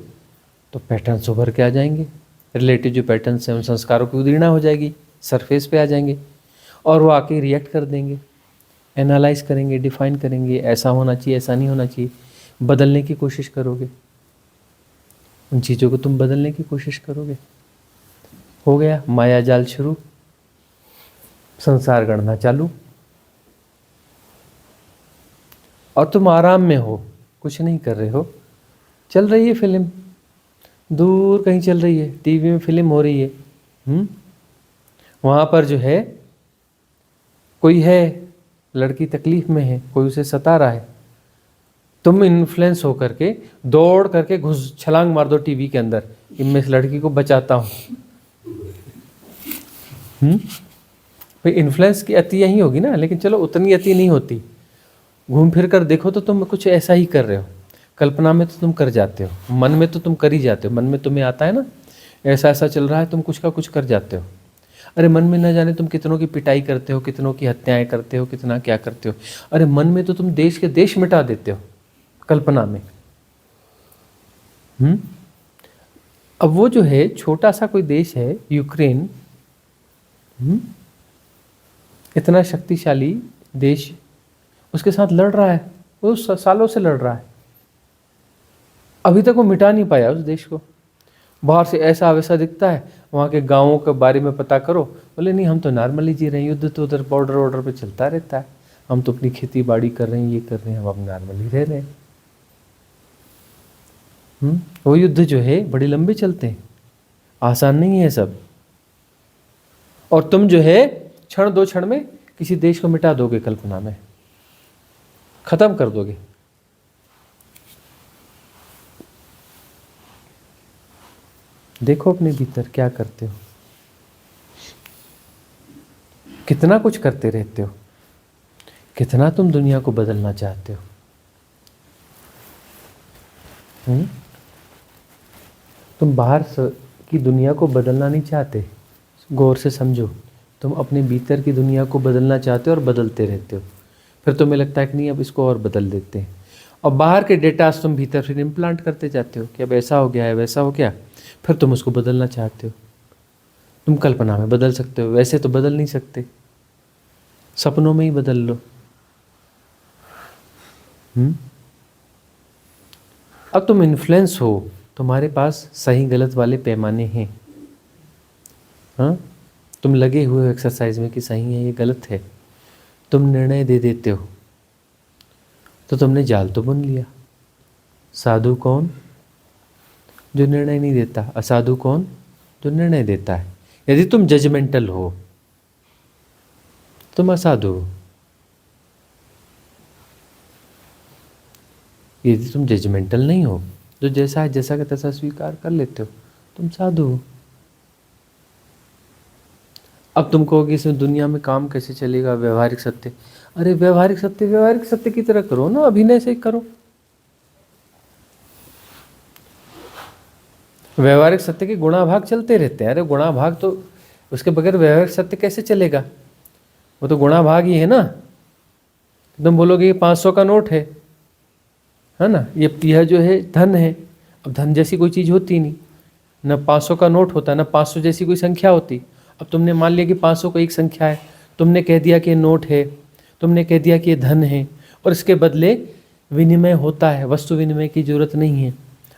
तो पैटर्न्स उभर के आ जाएंगे। रिलेटिव जो पैटर्न्स हैं उन संस्कारों की उदीर्णा हो जाएगी, सरफेस पे आ जाएंगे और वो आके रिएक्ट कर देंगे, एनालाइज करेंगे, डिफाइन करेंगे, ऐसा होना चाहिए, ऐसा नहीं होना चाहिए। बदलने की कोशिश करोगे, उन चीज़ों को तुम बदलने की कोशिश करोगे। हो गया माया जाल शुरू, संसार गढ़ना चालू। और तुम आराम में हो, कुछ नहीं कर रहे हो, चल रही है फिल्म, दूर कहीं चल रही है, टीवी में फिल्म हो रही है। वहाँ पर जो है कोई है, लड़की तकलीफ में है, कोई उसे सता रहा है, तुम इन्फ्लुएंस होकर के दौड़ करके घुस छलांग मार दो टीवी के अंदर कि मैं इस लड़की को बचाता हूँ। भाई इन्फ्लुएंस की अति यही होगी ना, लेकिन चलो उतनी अति नहीं होती। घूम फिर कर देखो तो तुम कुछ ऐसा ही कर रहे हो। कल्पना में तो तुम कर जाते हो, मन में तो तुम कर ही जाते हो। मन में तुम्हें आता है ना, ऐसा ऐसा चल रहा है, तुम कुछ का कुछ कर जाते हो। अरे मन में न जाने तुम कितनों की पिटाई करते हो, कितनों की हत्याएं करते हो, कितना क्या करते हो। अरे मन में तो तुम देश के देश मिटा देते हो कल्पना में। अब वो जो है छोटा सा कोई देश है यूक्रेन, इतना शक्तिशाली देश, उसके साथ लड़ रहा है, वो सालों से लड़ रहा है, अभी तक वो मिटा नहीं पाया उस देश को। बाहर से ऐसा वैसा दिखता है, वहाँ के गाँवों के बारे में पता करो, बोले नहीं हम तो नॉर्मली जी रहे हैं, युद्ध तो उधर बॉर्डर पे चलता रहता है, हम तो अपनी खेती बाड़ी कर रहे हैं, ये कर रहे हैं, हम अब नॉर्मली रह रहे हैं। वो युद्ध जो है बड़े लंबे चलते हैं, आसान नहीं है सब। और तुम जो है क्षण दो क्षण में किसी देश को मिटा दोगे, कल्पना में खत्म कर दोगे। देखो अपने भीतर क्या करते हो, कितना कुछ करते रहते हो, कितना तुम दुनिया को बदलना चाहते हो। तुम बाहर की दुनिया को बदलना नहीं चाहते, गौर से समझो। तुम अपने भीतर की दुनिया को बदलना चाहते हो और बदलते रहते हो। फिर तुम्हें लगता है कि नहीं अब इसको और बदल देते हैं, और बाहर के डेटा तुम भीतर फिर इम्प्लांट करते जाते हो कि अब ऐसा हो गया है, वैसा हो गया, फिर तुम उसको बदलना चाहते हो। तुम कल्पना में बदल सकते हो, वैसे तो बदल नहीं सकते, सपनों में ही बदल लो। अब तुम इन्फ्लुएंस हो, तुम्हारे पास सही गलत वाले पैमाने हैं। हाँ, तुम लगे हुए हो एक्सरसाइज में कि सही है ये गलत है, तुम निर्णय दे देते हो, तो तुमने जाल तो बुन लिया। साधु कौन? जो निर्णय नहीं देता। असाधु कौन? जो निर्णय देता है। यदि तुम जजमेंटल हो, तुम असाधु हो। यदि तुम जजमेंटल नहीं हो, जो जैसा है जैसा का तैसा स्वीकार कर लेते हो, तुम साधु हो। अब तुम कहोगे इसमें दुनिया में काम कैसे चलेगा, व्यवहारिक सत्य। अरे व्यवहारिक सत्य की तरह करो ना, अभिनय से करो। व्यवहारिक सत्य के गुणाभाग चलते रहते हैं। अरे गुणाभाग तो, उसके बगैर व्यवहारिक सत्य कैसे चलेगा? वो तो गुणाभाग ही है ना। तुम बोलोगे ये 500 का नोट है ना, यह जो है धन है। अब धन जैसी कोई चीज़ होती नहीं, न 500 का नोट होता, न 500 जैसी कोई संख्या होती। अब तुमने मान लिया कि 500 को एक संख्या है, तुमने कह दिया कि ये नोट है, तुमने कह दिया कि ये धन है, और इसके बदले विनिमय होता है, वस्तु विनिमय की जरूरत नहीं है,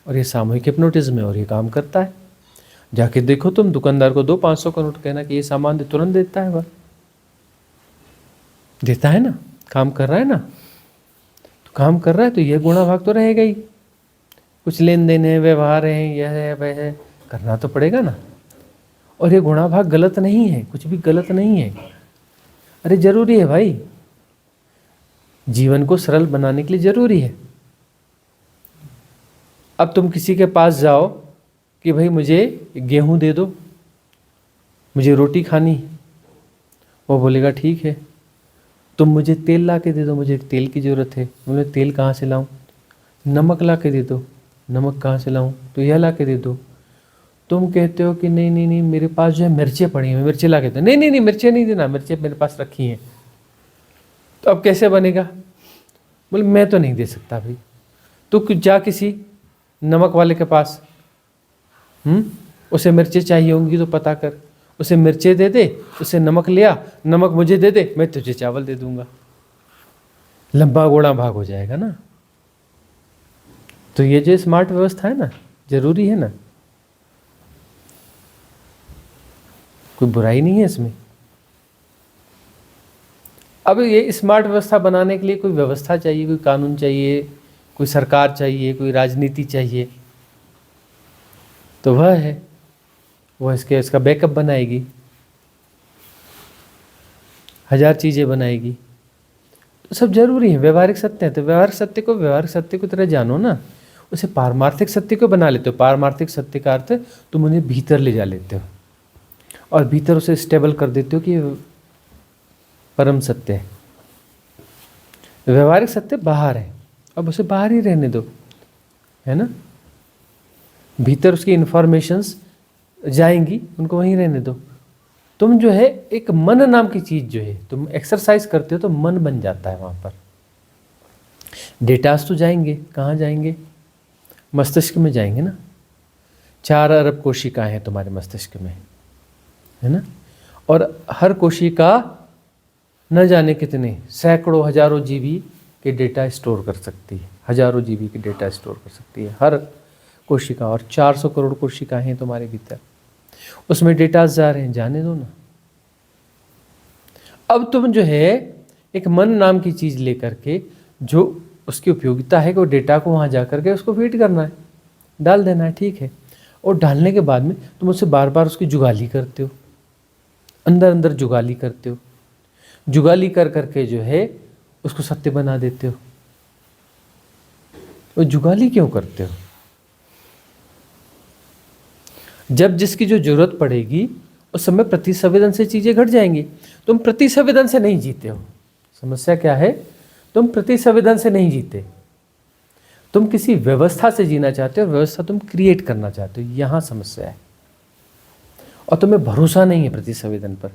और ये सामूहिक हिप्नोटिज्म है और ये काम करता है। जाके देखो तुम दुकानदार को दो 500 का नोट, कहना कि ये सामान तुरंत देता है, वह देता है ना, काम कर रहा है ना। तो काम कर रहा है तो यह गुणाभाग तो रहेगा ही। कुछ लेन देन है, व्यवहार है, यह है वह है, करना तो पड़ेगा ना। और ये गुणाभाग गलत नहीं है, कुछ भी गलत नहीं है। अरे जरूरी है भाई, जीवन को सरल बनाने के लिए जरूरी है। अब तुम किसी के पास जाओ कि भाई मुझे गेहूं दे दो, मुझे रोटी खानी, वो बोलेगा ठीक है। तुम मुझे तेल ला के दे दो, मुझे तेल की ज़रूरत है, बोले तेल कहाँ से लाऊं? नमक ला के दे दो, नमक कहाँ से लाऊं? तो यह ला के दे दो। तुम कहते हो कि नहीं नहीं नहीं, मेरे पास जो है मिर्चें पड़ी हैं, मिर्चें ला के दो। नहीं नहीं नहीं, मिर्चें नहीं देना, मिर्चें मेरे पास रखी हैं। तो अब कैसे बनेगा? बोले मैं तो नहीं दे सकता भाई। तो जा किसी नमक वाले के पास, उसे मिर्चें चाहिए होंगी तो पता कर, उसे मिर्चें दे दे, उसे नमक लिया, नमक मुझे दे दे, मैं तुझे चावल दे दूंगा। लंबा गोड़ा भाग हो जाएगा ना। तो ये जो स्मार्ट व्यवस्था है ना, जरूरी है ना, कोई बुराई नहीं है इसमें। अब ये स्मार्ट व्यवस्था बनाने के लिए कोई व्यवस्था चाहिए, कोई कानून चाहिए, कोई सरकार चाहिए, कोई राजनीति चाहिए। तो वह है, वह इसका बैकअप बनाएगी, 1000 चीज़ें बनाएगी। तो सब जरूरी है। व्यवहारिक सत्य है तो व्यवहारिक सत्य को तरह जानो ना। उसे पारमार्थिक सत्य को बना लेते हो। पारमार्थिक सत्य का अर्थ तुम उन्हें भीतर ले जा लेते हो और भीतर उसे स्टेबल कर देते हो कि ये परम सत्य है। व्यवहारिक सत्य बाहर है, अब उसे बाहर ही रहने दो, है ना। भीतर उसकी इंफॉर्मेशंस जाएंगी, उनको वहीं रहने दो। तुम जो है एक मन नाम की चीज़ जो है, तुम एक्सरसाइज करते हो तो मन बन जाता है। वहाँ पर डेटास तो जाएंगे, कहाँ जाएंगे? मस्तिष्क में जाएंगे ना। 4 अरब कोशिकाएं हैं तुम्हारे मस्तिष्क में, है ना। और हर कोशिका न जाने कितने सैकड़ों हजारों जीबी के डेटा स्टोर कर सकती है, हजारों जीबी के डेटा स्टोर कर सकती है हर कोशिका। और 400 करोड़ कोशिकाएं हैं तुम्हारे भीतर, उसमें डेटा जा रहे हैं, जाने दो ना। अब तुम जो है एक मन नाम की चीज़ लेकर के, जो उसकी उपयोगिता है कि वो डेटा को वहाँ जा करके उसको फीड करना है, डाल देना है, ठीक है। और डालने के बाद में तुम उससे बार बार उसकी जुगाली करते हो, अंदर अंदर जुगाली करते हो, जुगाली कर करके जो है उसको सत्य बना देते हो। वो जुगाली क्यों करते हो? जब जिसकी जो जरूरत पड़ेगी उस समय प्रतिसंवेदन से चीजें घट जाएंगी। तुम प्रतिसंवेदन से नहीं जीते हो। समस्या क्या है? तुम प्रतिसंवेदन से नहीं जीते, तुम किसी व्यवस्था से जीना चाहते हो, व्यवस्था तुम क्रिएट करना चाहते हो, यहां समस्या है। और तुम्हें भरोसा नहीं है प्रतिसंवेदन पर।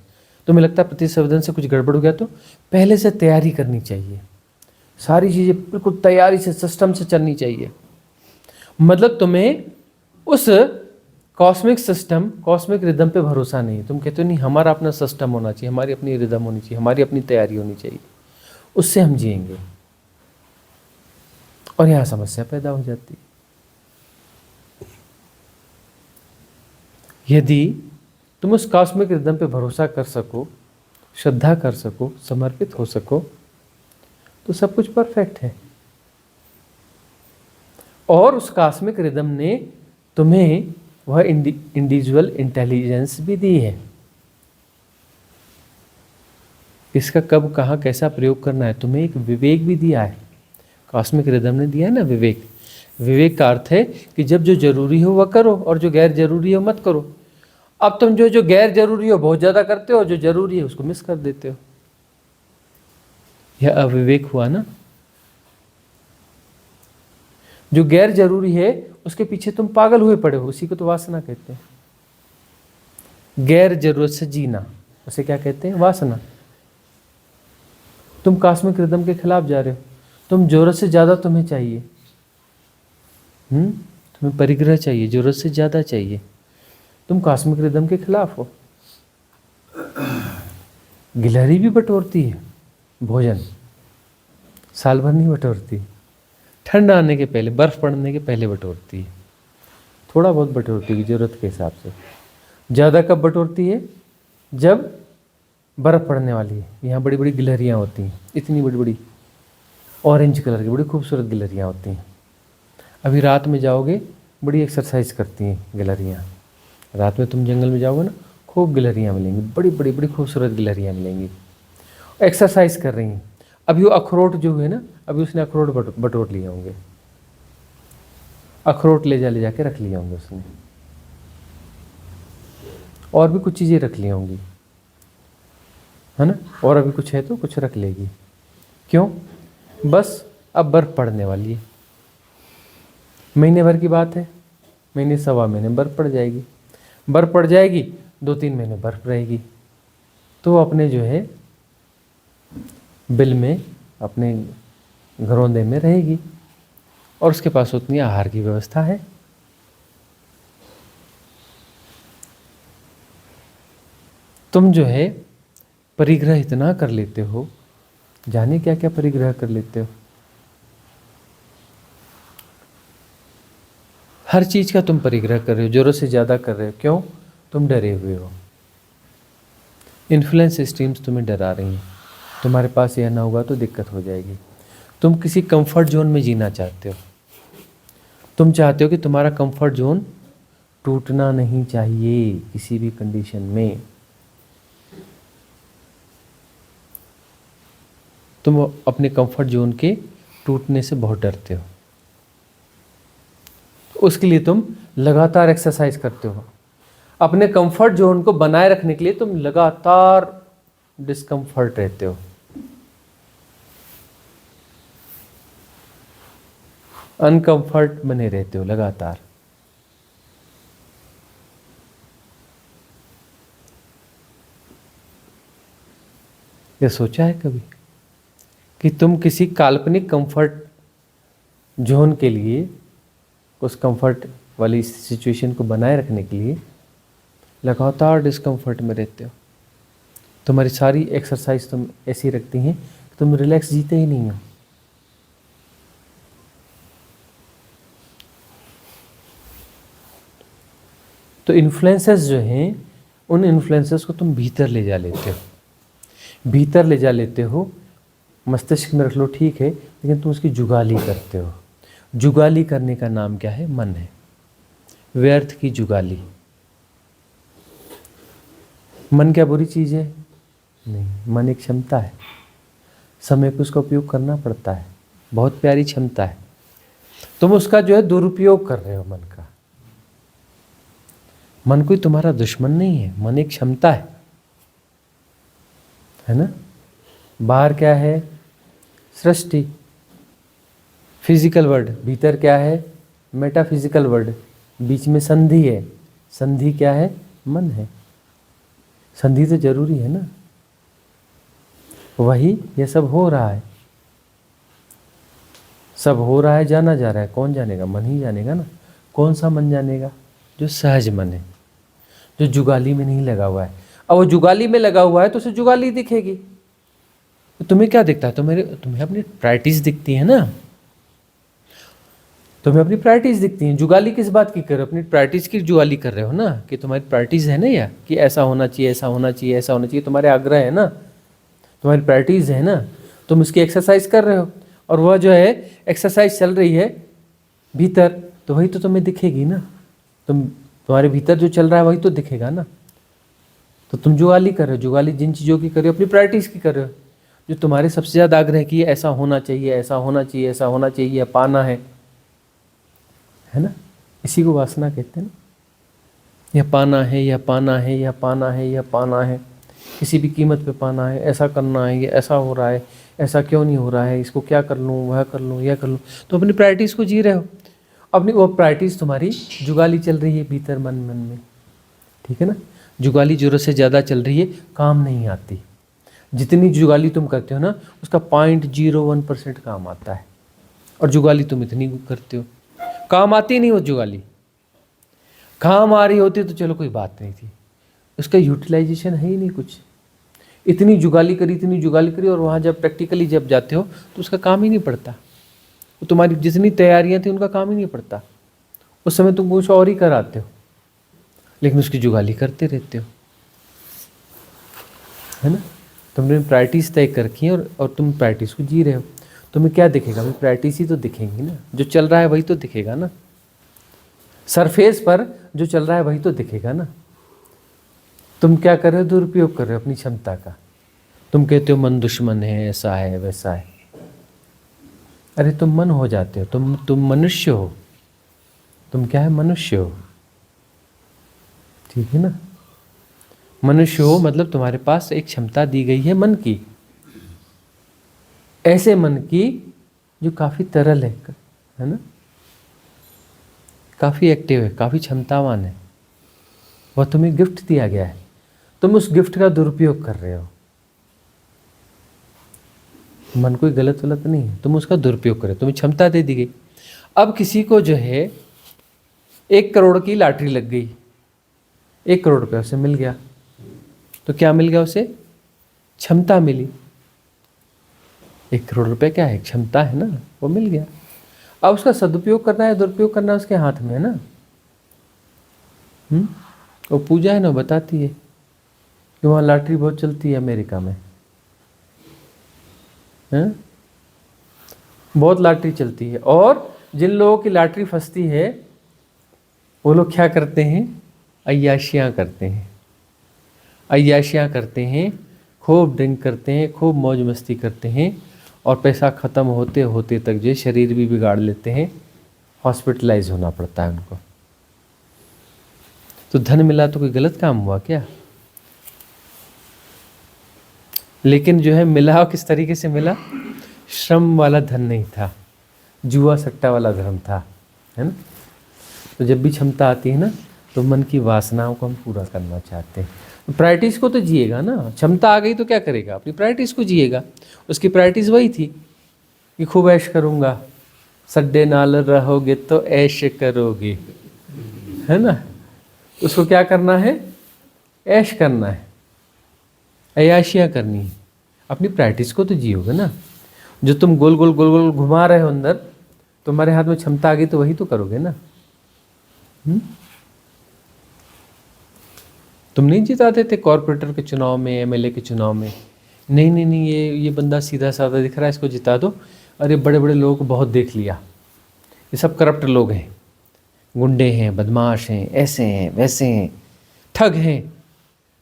तुम्हें लगता है प्रतिसंवेदन से कुछ गड़बड़ हो गया तो पहले से तैयारी करनी चाहिए, सारी चीजें बिल्कुल तैयारी से सिस्टम से चलनी चाहिए। मतलब तुम्हें उस कॉस्मिक सिस्टम, कॉस्मिक रिदम पे भरोसा नहीं है। तुम कहते हो नहीं, हमारा अपना सिस्टम होना चाहिए, हमारी अपनी रिदम होनी चाहिए, हमारी अपनी तैयारी होनी चाहिए, उससे हम जिएंगे। और यहां समस्या पैदा हो जाती है। यदि तुम उस कॉस्मिक रिदम पे भरोसा कर सको, श्रद्धा कर सको, समर्पित हो सको, तो सब कुछ परफेक्ट है। और उस कॉस्मिक रिदम ने तुम्हें वह इंडिविजुअल इंटेलिजेंस भी दी है। इसका कब, कहाँ, कैसा प्रयोग करना है, तुम्हें एक विवेक भी दिया है। कॉस्मिक रिदम ने दिया है ना विवेक। विवेक का अर्थ है कि जब जो जरूरी हो वह करो और जो गैर जरूरी हो मत करो। अब तुम जो गैर जरूरी हो बहुत ज्यादा करते हो, जो जरूरी है उसको मिस कर देते हो। यह अविवेक हुआ ना। जो गैर जरूरी है उसके पीछे तुम पागल हुए पड़े हो, उसी को तो वासना कहते हैं। गैर जरूरत से जीना, उसे क्या कहते हैं? वासना। तुम कॉस्मिक रिदम के खिलाफ जा रहे हो। तुम जरूरत से ज्यादा तुम्हें चाहिए, तुम्हें परिग्रह चाहिए, जरूरत से ज्यादा चाहिए। तुम कॉस्मिक रिदम के खिलाफ हो। गिलहरी भी बटोरती है भोजन, साल भर नहीं बटोरती। ठंड आने के पहले, बर्फ पड़ने के पहले बटोरती है। थोड़ा बहुत बटोरती है जरूरत के हिसाब से। ज़्यादा कब बटोरती है? जब बर्फ पड़ने वाली है। यहाँ बड़ी बड़ी गिलहरियाँ होती हैं, इतनी बड़ी बड़ी ऑरेंज कलर की बड़ी खूबसूरत गिलहरियाँ होती हैं। अभी रात में जाओगे, बड़ी एक्सरसाइज करती हैं गिलहरियाँ। रात में तुम जंगल में जाओगे ना, खूब गिलहरियाँ मिलेंगी, बड़ी बड़ी बड़ी खूबसूरत गिलहरियाँ मिलेंगी, एक्सरसाइज कर रही हैं। अभी वो अखरोट जो है ना, अभी उसने अखरोट बटोर लिए होंगे, अखरोट ले जाके रख लिए होंगे उसने, और भी कुछ चीज़ें रख ली होंगी, है ना। और अभी कुछ है तो कुछ रख लेगी। क्यों? बस अब बर्फ पड़ने वाली है, महीने भर की बात है, महीने सवा महीने बर्फ पड़ जाएगी। बर्फ पड़ जाएगी, 2-3 महीने बर्फ रहेगी, तो वो अपने जो है बिल में, अपने घरौंदे में रहेगी, और उसके पास उतनी आहार की व्यवस्था है। तुम जो है परिग्रह इतना कर लेते हो, जाने क्या क्या परिग्रह कर लेते हो। हर चीज का तुम परिग्रह कर रहे हो, जरूरत से ज्यादा कर रहे हो। क्यों? तुम डरे हुए हो। इन्फ्लुएंस स्ट्रीम्स तुम्हें डरा रही हैं। तुम्हारे पास यह ना होगा तो दिक्कत हो जाएगी। तुम किसी कंफर्ट जोन में जीना चाहते हो। तुम चाहते हो कि तुम्हारा कंफर्ट जोन टूटना नहीं चाहिए किसी भी कंडीशन में। तुम अपने कंफर्ट जोन के टूटने से बहुत डरते हो। उसके लिए तुम लगातार एक्सरसाइज करते हो। अपने कंफर्ट जोन को बनाए रखने के लिए तुम लगातार डिस्कंफर्ट रहते हो, अनकंफर्ट बने रहते हो लगातार। ये सोचा है कभी कि तुम किसी काल्पनिक कंफर्ट जोन के लिए, उस कंफर्ट वाली सिचुएशन को बनाए रखने के लिए लगातार डिस्कंफर्ट में रहते हो। तुम्हारी सारी एक्सरसाइज तुम ऐसी रखती हैं कि तुम रिलैक्स जीते ही नहीं हो। तो इन्फ्लुएंसेस जो हैं, उन इन्फ्लुएंसेस को तुम भीतर ले जा लेते हो, भीतर ले जा लेते हो, मस्तिष्क में रख लो ठीक है, लेकिन तुम उसकी जुगाली करते हो। जुगाली करने का नाम क्या है? मन है। व्यर्थ की जुगाली। मन क्या बुरी चीज़ है? नहीं, मन एक क्षमता है, समय को उसका उपयोग करना पड़ता है, बहुत प्यारी क्षमता है। तुम उसका जो है दुरुपयोग कर रहे हो मन का। मन कोई तुम्हारा दुश्मन नहीं है, मन एक क्षमता है ना। बाहर क्या है? सृष्टि, फिजिकल वर्ल्ड। भीतर क्या है? Metaphysical world. बीच में संधि है। संधि क्या है? मन है। संधि तो जरूरी है ना। वही ये सब हो रहा है, सब हो रहा है, जाना जा रहा है। कौन जानेगा? मन ही जानेगा ना। कौन सा मन जानेगा? जो सहज मन है, जो जुगाली में नहीं लगा हुआ है। अब वो जुगाली में लगा हुआ है तो उसे जुगाली दिखेगी। तो तुम्हें क्या दिखता है? तुम्हें अपनी प्रायोरिटीज दिखती है ना। तुम्हें अपनी प्रायोरिटीज दिखती हैं। जुगाली किस बात की कर रहे हो? अपनी प्रायोरिटीज की जुगाली कर रहे हो ना, कि तुम्हारी प्रायोरिटीज है ना, या कि ऐसा होना चाहिए, ऐसा होना चाहिए, ऐसा होना चाहिए। तुम्हारे आग्रह है ना, तुम्हारी प्रायोरिटीज है ना, तुम उसकी एक्सरसाइज कर रहे हो। और वह जो है एक्सरसाइज चल रही है भीतर, तो वही तो तुम्हें दिखेगी ना। तुम्हारे भीतर जो चल रहा है वही तो दिखेगा ना। तो तुम जुगाली कर रहे हो। जुगाली जिन चीज़ों की कर रहे हो, अपनी प्रायोरिटीज की कर रहे हो, जो तुम्हारे सबसे ज़्यादा आग्रह की है, ऐसा होना चाहिए, ऐसा होना चाहिए, ऐसा होना चाहिए, या पाना है ना। इसी को वासना कहते हैं ना। यह पाना है, यह पाना है, यह पाना है, यह पाना है, किसी भी कीमत पे पाना है, ऐसा करना है, ये ऐसा हो रहा है, ऐसा क्यों नहीं हो रहा है, इसको क्या कर लूँ, वह कर लूँ, यह कर लूँ। तो अपनी प्रायोरिटीज़ को जी रहे हो। अपनी वो प्रायोरिटीज़ तुम्हारी जुगाली चल रही है भीतर मन में, ठीक है ना। जुगाली ज़रूरत से ज़्यादा चल रही है, काम नहीं आती। जितनी जुगाली तुम करते हो ना, उसका 0.01% काम आता है। और जुगाली तुम इतनी करते हो, काम आती नहीं वो जुगाली। काम आ रही होती तो चलो कोई बात नहीं थी, उसका यूटिलाइजेशन है ही नहीं कुछ। इतनी जुगाली करी, इतनी जुगाली करी, और वहाँ जब प्रैक्टिकली जब जाते हो तो उसका काम ही नहीं पड़ता। वो तुम्हारी जितनी तैयारियां थी उनका काम ही नहीं पड़ता। उस समय तुम कुछ और ही कराते हो, लेकिन उसकी जुगाली करते रहते हो, है ना। तुमने प्रायोरिटीज तय कर रखी हैं, और तुम प्रायोरिटीज को जी रहे हो। तुम्हें क्या दिखेगा? भाई प्रायोरिटीज ही तो दिखेंगी ना। जो चल रहा है वही तो दिखेगा ना। सरफेस पर जो चल रहा है वही तो दिखेगा ना। तुम क्या कर रहे हो? दुरुपयोग कर रहे हो अपनी क्षमता का। तुम कहते हो मन दुश्मन है, ऐसा है, वैसा है। अरे तुम मन हो जाते हो, तुम मनुष्य हो। तुम क्या है? मनुष्य हो, ठीक है ना। मनुष्य हो मतलब तुम्हारे पास एक क्षमता दी गई है मन की, ऐसे मन की जो काफी तरल है ना, काफी एक्टिव है, काफी क्षमतावान है। वह तुम्हें गिफ्ट दिया गया है, तुम उस गिफ्ट का दुरुपयोग कर रहे हो। मन कोई गलत नहीं है, तुम उसका दुरुपयोग कर रहे हो, तुम्हें क्षमता दे दी गई। अब किसी को जो है 1 करोड़ की लॉटरी लग गई, 1 करोड़ रुपया उसे मिल गया, तो क्या मिल गया उसे? क्षमता मिली। 1 करोड़ रुपए क्या है? क्षमता है ना, वो मिल गया। अब उसका सदुपयोग करना है, दुरुपयोग करना उसके हाथ में है ना। वो पूजा है ना, बताती है कि वहाँ लॉटरी बहुत चलती है अमेरिका में, है? बहुत लॉटरी चलती है। और जिन लोगों की लॉटरी फंसती है वो लोग क्या करते हैं? अय्याशियाँ करते हैं। अय्याशियाँ करते हैं, खूब ड्रिंक करते हैं, खूब मौज मस्ती करते हैं, और पैसा ख़त्म होते होते तक जो शरीर भी बिगाड़ लेते हैं, हॉस्पिटलाइज होना पड़ता है उनको। तो धन मिला तो कोई गलत काम हुआ क्या? लेकिन जो है मिला किस तरीके से मिला? श्रम वाला धन नहीं था, जुआ सट्टा वाला धर्म था, है ना। तो जब भी क्षमता आती है ना, तो मन की वासनाओं को हम पूरा करना चाहते हैं। प्रायोरिटीज़ को तो जिएगा ना। क्षमता आ गई तो क्या करेगा? अपनी प्रायोरिटीज़ को जिएगा। उसकी प्रायोरिटीज़ वही थी कि खूब ऐश करूँगा, सड्डे नाल रहोगे तो ऐश करोगे, है ना। उसको क्या करना है? ऐश करना है, अय्याशियाँ करनी है। अपनी प्रायोरिटीज़ को तो जियोगे ना। जो तुम गोल गोल गोल गोल घुमा रहे हो अंदर, तुम्हारे हाथ में क्षमता आ गई तो वही तो करोगे ना। तुम नहीं जिताते थे कॉर्पोरेटर के चुनाव में, एमएलए के चुनाव में, नहीं नहीं नहीं, ये बंदा सीधा साधा दिख रहा है, इसको जिता दो। अरे बड़े बड़े लोगों को बहुत देख लिया, ये सब करप्ट लोग हैं, गुंडे हैं, बदमाश हैं, ऐसे हैं वैसे हैं, ठग हैं।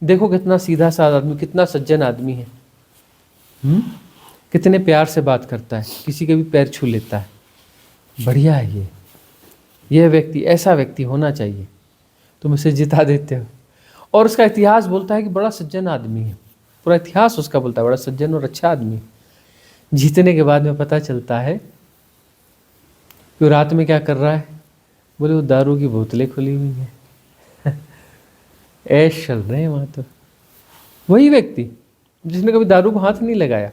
देखो कितना सीधा साधा आदमी, कितना सज्जन आदमी है। कितने प्यार से बात करता है, किसी के भी पैर छू लेता है। बढ़िया है ये व्यक्ति, ऐसा व्यक्ति होना चाहिए। तुम इसे जिता देते हो। और उसका इतिहास बोलता है कि बड़ा सज्जन आदमी है, पूरा इतिहास उसका बोलता है बड़ा सज्जन और अच्छा आदमी है। जीतने के बाद में पता चलता है कि वो रात में क्या कर रहा है, बोले वो दारू की बोतलें खुली हुई हैं। ऐश चल रहे हैं वहाँ तो। वही व्यक्ति जिसने कभी दारू को हाथ नहीं लगाया,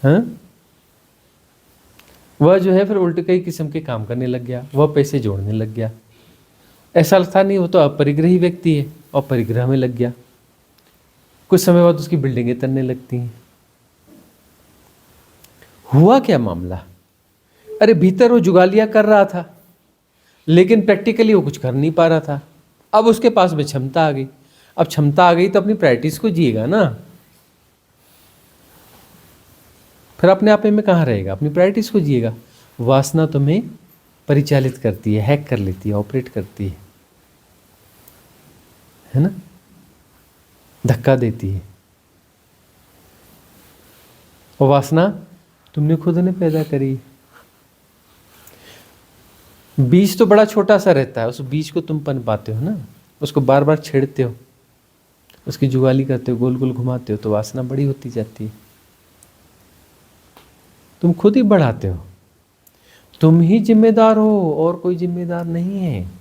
हाँ, वह जो है फिर उल्टे कई किस्म के काम करने लग गया, वह पैसे जोड़ने लग गया। ऐसा लगता नहीं, वो तो अपरिग्रही व्यक्ति है और परिग्रह में लग गया। कुछ समय बाद उसकी बिल्डिंगें तनने लगती हैं। हुआ क्या मामला? अरे भीतर वो जुगालियां कर रहा था, लेकिन प्रैक्टिकली वो कुछ कर नहीं पा रहा था। अब उसके पास में क्षमता आ गई। अब क्षमता आ गई तो अपनी प्रैक्टिस को जिएगा ना, फिर अपने आप में कहाँ रहेगा, अपनी प्रैक्टिस को जिएगा। वासना तुम्हें परिचालित करती है, हैक कर लेती है, ऑपरेट करती है ना, धक्का देती है। और वासना तुमने खुद ने पैदा करी। बीज तो बड़ा छोटा सा रहता है, उस बीज को तुम पन पाते हो ना, उसको बार बार छेड़ते हो, उसकी जुगाली करते हो, गोल गोल घुमाते हो, तो वासना बड़ी होती जाती है। तुम खुद ही बढ़ाते हो, तुम ही जिम्मेदार हो और कोई जिम्मेदार नहीं है।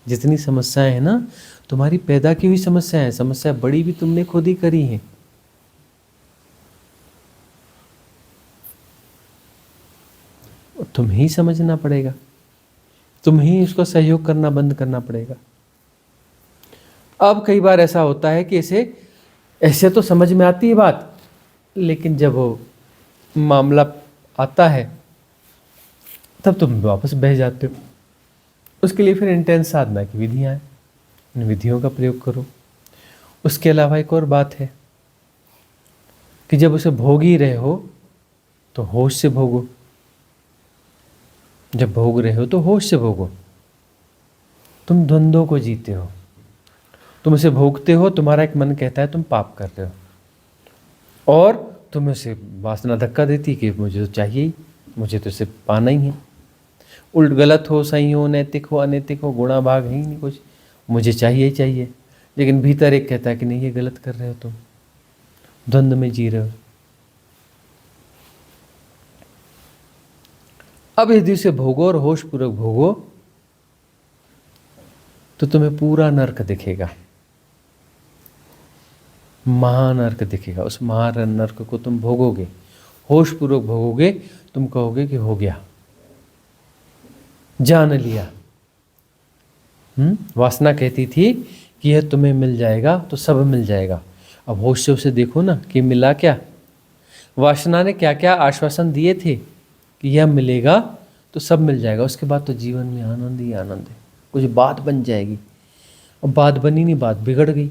जितनी समस्याएं हैं ना, तुम्हारी पैदा की हुई समस्याएं, समस्या बड़ी भी तुमने खुद ही करी है। तुम ही समझना पड़ेगा, तुम ही उसको सहयोग करना बंद करना पड़ेगा। अब कई बार ऐसा होता है कि ऐसे तो समझ में आती है बात, लेकिन जब वो मामला आता है तब तुम वापस बह जाते हो। उसके लिए फिर इंटेंस साधना की विधियां हैं, इन विधियों का प्रयोग करो। उसके अलावा एक और बात है कि जब उसे भोग ही रहे हो तो होश से भोगो। जब भोग रहे हो तो होश से भोगो। तुम द्वंद्वों को जीते हो, तुम इसे भोगते हो, तुम्हारा एक मन कहता है तुम पाप कर रहे हो, और तुम उसे वासना धक्का देती कि मुझे तो चाहिए ही, मुझे तो इसे पाना ही है। उल्ट गलत हो, सही हो, नैतिक हो, अनैतिक हो, गुणा भाग है ही नहीं कुछ, मुझे चाहिए ही चाहिए। लेकिन भीतर एक कहता है कि नहीं, ये गलत कर रहे हो, तुम द्वंद्व में जी रहे हो। अब यदि उसे भोगो और होश पूर्वक भोगो तो तुम्हें पूरा नर्क दिखेगा, महानर्क दिखेगा। उस महानर्क को तुम भोगोगे, होश पूर्वक भोगोगे, तुम कहोगे कि हो गया, जान लिया। वासना कहती थी कि यह तुम्हें मिल जाएगा तो सब मिल जाएगा। अब होश से उसे देखो ना कि मिला क्या। वासना ने क्या क्या आश्वासन दिए थे कि यह मिलेगा तो सब मिल जाएगा, उसके बाद तो जीवन में आनंद ही आनंद है, कुछ बात बन जाएगी। अब बात बनी नहीं, बात बिगड़ गई।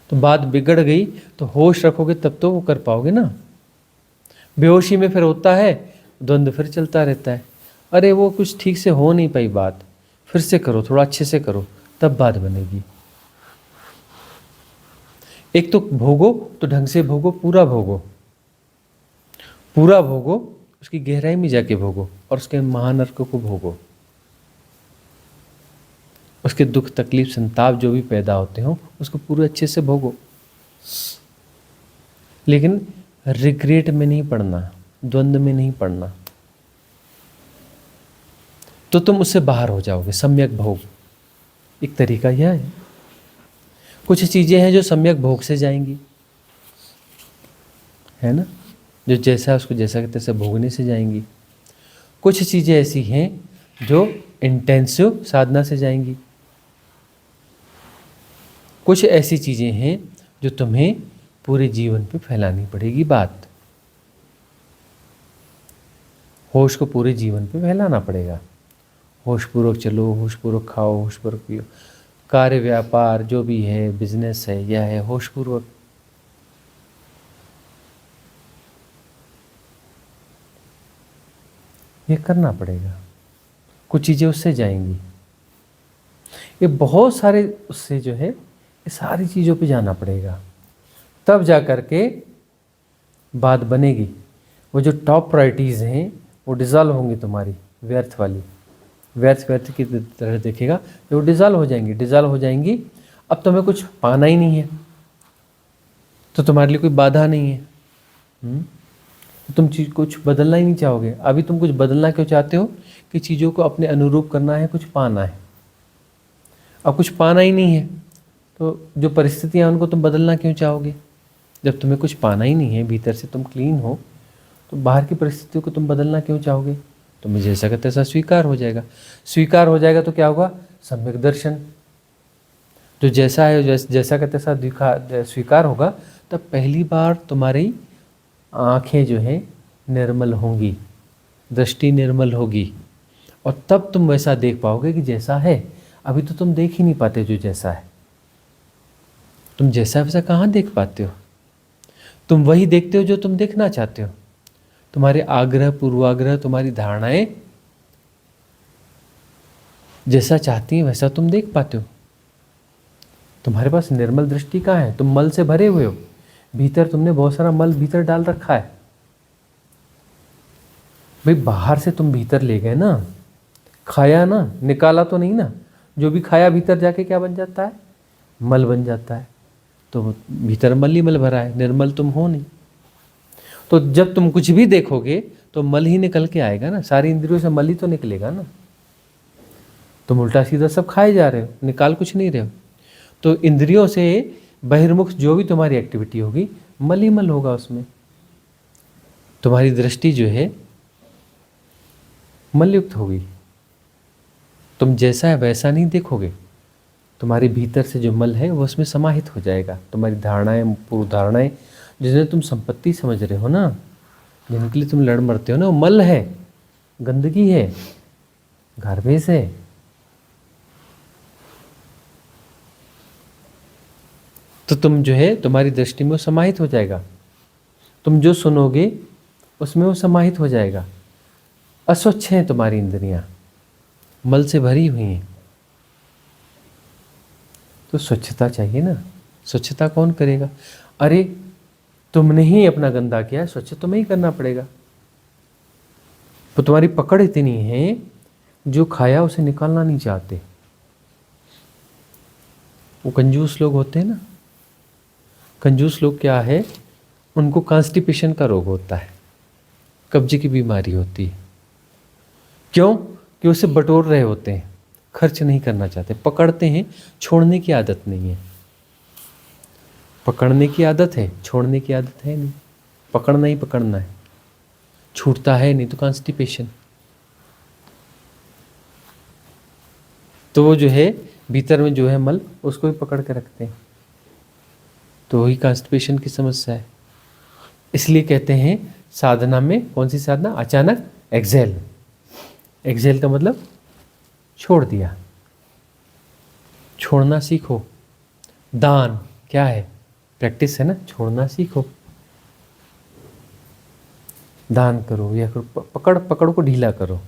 तो बात बिगड़ गई तो होश रखोगे तब तो वो कर पाओगे ना। बेहोशी में फिर होता है, द्वंद्व फिर चलता रहता है। अरे वो कुछ ठीक से हो नहीं पाई बात, फिर से करो, थोड़ा अच्छे से करो, तब बात बनेगी। एक तो भोगो तो ढंग से भोगो, पूरा भोगो, पूरा भोगो, उसकी गहराई में जाके भोगो, और उसके महानर्क को भोगो। उसके दुख तकलीफ संताप जो भी पैदा होते हो उसको पूरे अच्छे से भोगो, लेकिन रिग्रेट में नहीं पड़ना, द्वंद्व में नहीं पड़ना, तो तुम उससे बाहर हो जाओगे। सम्यक भोग एक तरीका यह है। कुछ चीजें हैं जो सम्यक भोग से जाएंगी, है ना, जो जैसा उसको जैसा कहते तैसे भोगने से जाएंगी। कुछ चीजें ऐसी हैं जो इंटेंसिव साधना से जाएंगी। कुछ ऐसी चीजें हैं जो तुम्हें पूरे जीवन पे फैलानी पड़ेगी बात, होश को पूरे जीवन पे फैलाना पड़ेगा। होशपूर्वक चलो, होशपूर्वक खाओ, होशपूर्वक पियो, कार्य व्यापार जो भी है, बिजनेस है, यह है, होशपूर्वक ये करना पड़ेगा। कुछ चीज़ें उससे जाएंगी, ये बहुत सारे उससे जो है ये सारी चीज़ों पे जाना पड़ेगा, तब जा कर के बात बनेगी। वो जो टॉप प्रायोरिटीज़ हैं वो डिज़ॉल्व होंगी तुम्हारी, व्यर्थ वाली, व्यर्थ की तरह देखेगा वो डिज़ॉल्व हो जाएंगी। अब तुम्हें कुछ पाना ही नहीं है तो तुम्हारे लिए कोई बाधा नहीं है। तो तुम चीज़ कुछ बदलना ही नहीं चाहोगे। अभी तुम कुछ बदलना क्यों चाहते हो कि चीज़ों को अपने अनुरूप करना है, कुछ पाना है। अब कुछ पाना ही नहीं है तो जो परिस्थितियाँ उनको तुम बदलना क्यों चाहोगे। जब तुम्हें कुछ पाना ही नहीं है, भीतर से तुम क्लीन हो, तो बाहर की परिस्थितियों को तुम बदलना क्यों चाहोगे। तुम्हें जैसा का तैसा स्वीकार हो जाएगा। स्वीकार हो जाएगा तो क्या होगा, सम्यक दर्शन। जो जैसा है जैसा का तैसा स्वीकार होगा, तब पहली बार तुम्हारी आँखें जो हैं निर्मल होंगी, दृष्टि निर्मल होगी, और तब तुम वैसा देख पाओगे कि जैसा है। अभी तो तुम देख ही नहीं पाते जो जैसा है। तुम जैसा वैसा कहाँ देख पाते हो। तुम वही देखते हो जो तुम देखना चाहते हो। तुम्हारे आग्रह पूर्वाग्रह, तुम्हारी धारणाएं जैसा चाहती हैं वैसा तुम देख पाते हो। तुम्हारे पास निर्मल दृष्टि कहाँ है। तुम मल से भरे हुए हो, भीतर तुमने बहुत सारा मल भीतर डाल रखा है। भाई बाहर से तुम भीतर ले गए ना, खाया ना, निकाला तो नहीं ना। जो भी खाया भीतर जाके क्या बन जाता है, मल बन जाता है। तो भीतर मल ही मल भरा है, निर्मल तुम हो नहीं। तो जब तुम कुछ भी देखोगे तो मल ही निकल के आएगा ना, सारी इंद्रियों से मल ही तो निकलेगा ना। तुम उल्टा सीधा सब खाए जा रहे हो, निकाल कुछ नहीं रहे हो। तो इंद्रियों से बहिर्मुख जो भी तुम्हारी एक्टिविटी होगी, मल ही मल होगा उसमें। तुम्हारी दृष्टि जो है मलयुक्त होगी। तुम जैसा है वैसा नहीं देखोगे। तुम्हारे भीतर से जो मल है वो उसमें समाहित हो जाएगा। तुम्हारी धारणाएं, पूर्व धारणाएं, जिन्हें तुम संपत्ति समझ रहे हो ना, जिनके लिए तुम लड़ मरते हो ना, वो मल है, गंदगी है, गार्बेज है। तो तुम जो है तुम्हारी दृष्टि में वो समाहित हो जाएगा। तुम जो सुनोगे उसमें वो समाहित हो जाएगा। अस्वच्छ हैं तुम्हारी इंद्रियां, मल से भरी हुई हैं। तो स्वच्छता चाहिए ना। स्वच्छता कौन करेगा। अरे तुमने ही अपना गंदा किया है, स्वच्छ तुम्हें ही करना पड़ेगा। तो तुम्हारी पकड़ इतनी है, जो खाया उसे निकालना नहीं चाहते। वो कंजूस लोग होते हैं ना, कंजूस लोग क्या है, उनको कॉन्स्टिपेशन का रोग होता है, कब्जे की बीमारी होती है। क्यों कि उसे बटोर रहे होते हैं, खर्च नहीं करना चाहते, पकड़ते हैं, छोड़ने की आदत नहीं है। पकड़ने की आदत है, छोड़ने की आदत है नहीं। पकड़ना ही पकड़ना है, छूटता है नहीं, तो कॉन्स्टिपेशन। तो वो जो है भीतर में जो है मल, उसको भी पकड़ के रखते हैं। तो वही कॉन्स्टिपेशन की समस्या है। इसलिए कहते हैं साधना में, कौन सी साधना, अचानक एक्सेल। एक्सेल का मतलब छोड़ दिया, छोड़ना सीखो। दान क्या है, प्रैक्टिस है ना, छोड़ना सीखो। दान करो या करो, पकड़ को ढीला करो।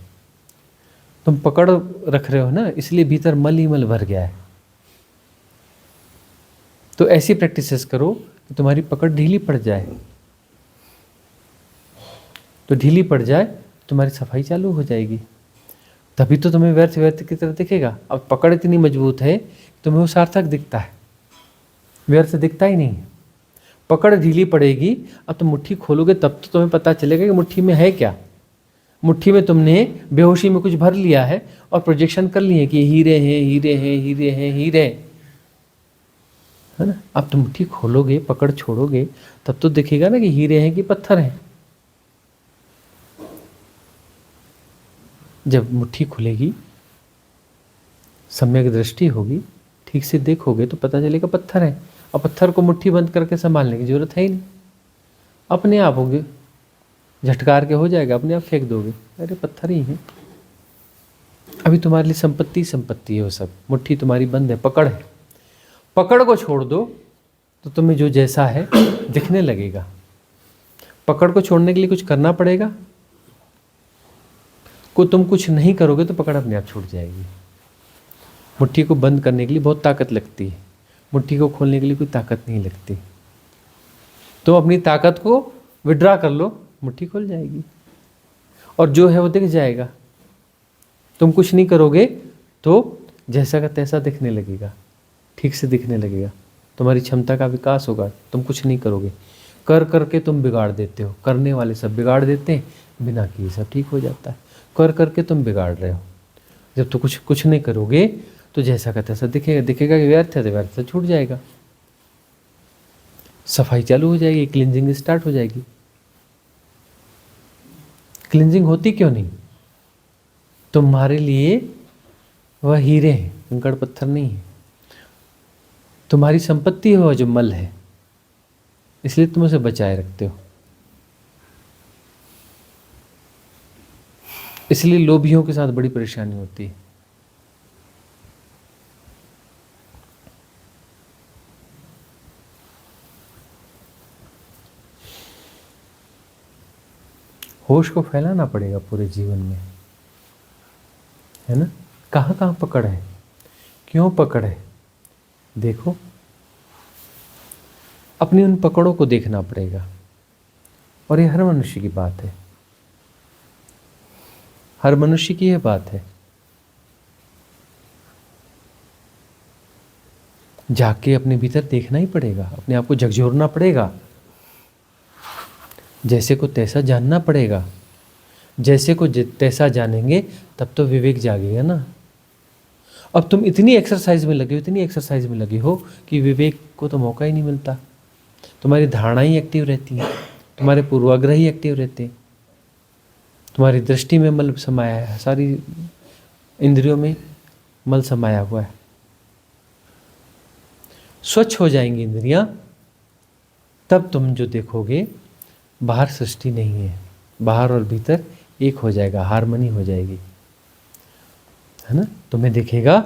तुम पकड़ रख रहे हो ना, इसलिए भीतर मल ही मल भर गया है। तो ऐसी प्रैक्टिसेस करो कि तुम्हारी पकड़ ढीली पड़ जाए। तो ढीली पड़ जाए, तुम्हारी सफाई चालू हो जाएगी। तभी तो तुम्हें व्यर्थ व्यर्थ की तरह दिखेगा। अब पकड़ इतनी मजबूत है, तुम्हें वो सार्थक दिखता है, व्यर्थ दिखता ही नहीं है। पकड़ ढीली पड़ेगी, अब तुम मुट्ठी खोलोगे तब तो तुम्हें पता चलेगा कि मुट्ठी में है क्या। मुट्ठी में तुमने बेहोशी में कुछ भर लिया है और प्रोजेक्शन कर लिए कि हीरे हैं, हीरे हैं, हीरे हैं, हीरे, है ना। अब तुम मुट्ठी खोलोगे, पकड़ छोड़ोगे, तब तो दिखेगा ना कि हीरे हैं कि पत्थर हैं। जब मुट्ठी खुलेगी, सम्यक दृष्टि होगी, ठीक से देखोगे तो पता चलेगा पत्थर है। और पत्थर को मुट्ठी बंद करके संभालने की जरूरत है ही नहीं, अपने आप होगे, झटकार के हो जाएगा, अपने आप फेंक दोगे, अरे पत्थर ही है। अभी तुम्हारे लिए संपत्ति है वो सब। मुट्ठी तुम्हारी बंद है, पकड़ है। पकड़ को छोड़ दो तो तुम्हें जो जैसा है दिखने लगेगा। पकड़ को छोड़ने के लिए कुछ करना पड़ेगा। तुम कुछ नहीं करोगे तो पकड़ अपने आप छूट जाएगी। मुट्ठी को बंद करने के लिए बहुत ताकत लगती है, मुट्ठी को खोलने के लिए कोई ताकत नहीं लगती। तो अपनी ताकत को विड्रा कर लो, मुट्ठी खुल जाएगी और जो है वो दिख जाएगा। तुम कुछ नहीं करोगे तो जैसा का तैसा दिखने लगेगा, ठीक से दिखने लगेगा, तुम्हारी क्षमता का विकास होगा। तुम कुछ नहीं करोगे, कर करके तुम बिगाड़ देते हो। करने वाले सब बिगाड़ देते हैं, बिना किए सब ठीक हो जाता है। कर करके तुम बिगाड़ रहे हो। जब तो कुछ नहीं करोगे तो जैसा का तैसा दिखेगा, दिखेगा कि व्यर्थ है तो व्यर्थ से छूट जाएगा, सफाई चालू हो जाएगी, क्लींजिंग स्टार्ट हो जाएगी। क्लींजिंग होती क्यों नहीं? तुम्हारे लिए वह हीरे हैं, कंकड़ पत्थर नहीं है। तुम्हारी संपत्ति है वह जो मल है, इसलिए तुम उसे बचाए रखते हो। इसलिए लोभियों के साथ बड़ी परेशानी होती है। होश को फैलाना पड़ेगा पूरे जीवन में, है ना। कहाँ कहाँ पकड़ है, क्यों पकड़ है, देखो। अपनी उन पकड़ों को देखना पड़ेगा। और ये हर मनुष्य की बात है, हर मनुष्य की यह बात है। जाके अपने भीतर देखना ही पड़ेगा, अपने आप को झकझोरना पड़ेगा, जैसे को तैसा जानना पड़ेगा। जैसे को तैसा जानेंगे तब तो विवेक जागेगा ना। अब तुम इतनी एक्सरसाइज में लगे हो, इतनी एक्सरसाइज में लगे हो कि विवेक को तो मौका ही नहीं मिलता। तुम्हारी धारणा ही एक्टिव रहती है, तुम्हारे पूर्वाग्रह ही एक्टिव रहते हैं, तुम्हारी दृष्टि में मल समाया है, सारी इंद्रियों में मल समाया हुआ है। स्वच्छ हो जाएंगी इंद्रियां, तब तुम जो देखोगे बाहर सृष्टि नहीं है, बाहर और भीतर एक हो जाएगा, हार्मनी हो जाएगी, है ना। तुम्हें दिखेगा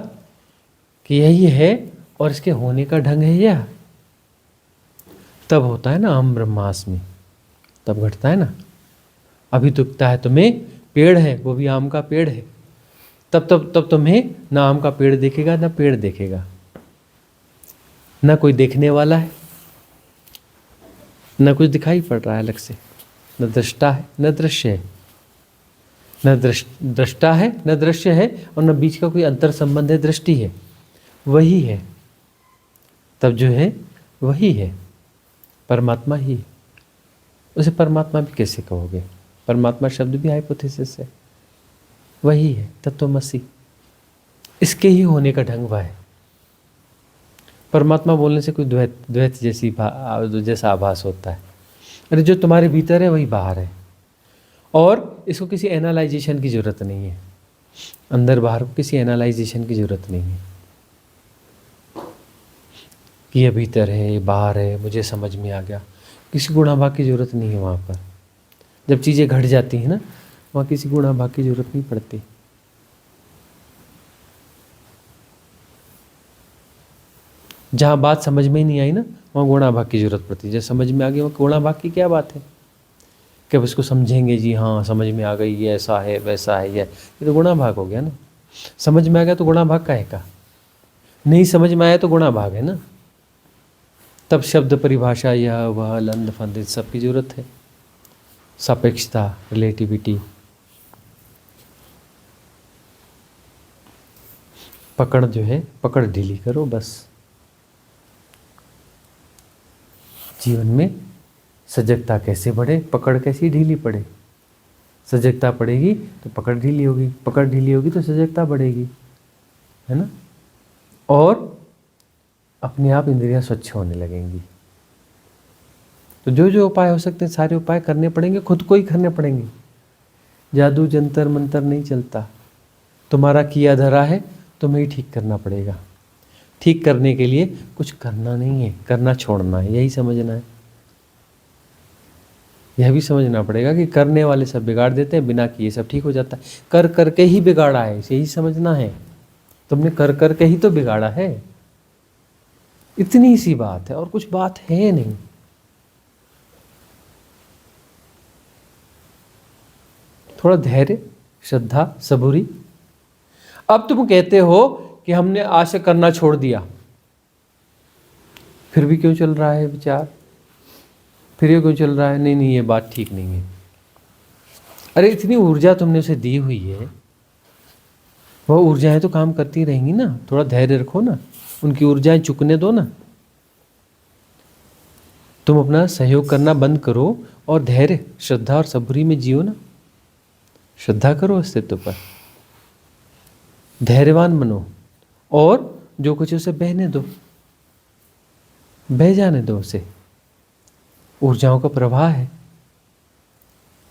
कि यही है और इसके होने का ढंग है यह। तब होता है ना अहम ब्रह्मास्मि, तब घटता है ना। अभी दिखता है तुम्हें पेड़ है, वो भी आम का पेड़ है, तब तुम्हें ना आम का पेड़ देखेगा ना पेड़ देखेगा, ना कोई देखने वाला है, न कुछ दिखाई पड़ रहा है अलग से, न दृष्टा है न दृश्य है, न दृष्टा है न दृश्य है, और न बीच का कोई अंतर संबंध है, दृष्टि है, वही है। तब जो है वही है, परमात्मा ही है। उसे परमात्मा भी कैसे कहोगे? परमात्मा शब्द भी हाइपोथेसिस है, वही है तत्वमसि। इसके ही होने का ढंग वह है। परमात्मा बोलने से कोई द्वैत जैसा आभास होता है। अरे जो तुम्हारे भीतर है वही बाहर है, और इसको किसी एनालाइजेशन की जरूरत नहीं है। अंदर बाहर को किसी एनालाइजेशन की जरूरत नहीं है कि ये भीतर है ये बाहर है, मुझे समझ में आ गया। किसी गुणाभाग की जरूरत नहीं है वहाँ पर। जब चीज़ें घट जाती हैं ना, वहाँ किसी गुणाभाग की जरूरत नहीं पड़ती। जहाँ बात समझ में ही नहीं आई ना, वहाँ गुणाभाग की जरूरत पड़ती है। जब समझ में आ गई, वहाँ गुणाभाग की क्या बात है कि अब इसको समझेंगे जी, हाँ समझ में आ गई, ये ऐसा है वैसा है, ये तो गुणाभाग हो गया ना। समझ में आ गया तो गुणाभाग का है का, नहीं समझ में आया तो गुणाभाग है ना। तब शब्द परिभाषा यह वह लंद फंद इस सब की जरूरत है, सापेक्षता, रिलेटिविटी। पकड़ जो है, पकड़ ढीली करो बस। जीवन में सजगता कैसे बढ़े, पकड़ कैसी ढीली पड़े। सजगता पड़ेगी तो पकड़ ढीली होगी, पकड़ ढीली होगी तो सजगता बढ़ेगी, है ना। और अपने आप इंद्रियां स्वच्छ होने लगेंगी। तो जो जो उपाय हो सकते हैं सारे उपाय करने पड़ेंगे, खुद को ही करने पड़ेंगे। जादू जंतर मंतर नहीं चलता। तुम्हारा किया धरा है, तुम्हें ही ठीक करना पड़ेगा। ठीक करने के लिए कुछ करना नहीं है, करना छोड़ना है, यही समझना है। यह भी समझना पड़ेगा कि करने वाले सब बिगाड़ देते हैं, बिना किए सब ठीक हो जाता है। कर करके ही बिगाड़ा है, यही समझना है। तुमने कर करके ही तो बिगाड़ा है, इतनी सी बात है, और कुछ बात है नहीं। थोड़ा धैर्य, श्रद्धा, सबूरी। अब तुम कहते हो कि हमने आशा करना छोड़ दिया, फिर भी क्यों चल रहा है विचार, फिर ये क्यों चल रहा है, नहीं नहीं ये बात ठीक नहीं है। अरे इतनी ऊर्जा तुमने उसे दी हुई है, वह ऊर्जाएं तो काम करती रहेंगी ना, थोड़ा धैर्य रखो ना, उनकी ऊर्जाएं चुकने दो ना। तुम अपना सहयोग करना बंद करो और धैर्य, श्रद्धा और सबूरी में जियो ना। श्रद्धा करो अस्तित्व पर, धैर्यवान बनो, और जो कुछ उसे बहने दो, बह जाने दो उसे। ऊर्जाओं का प्रवाह है,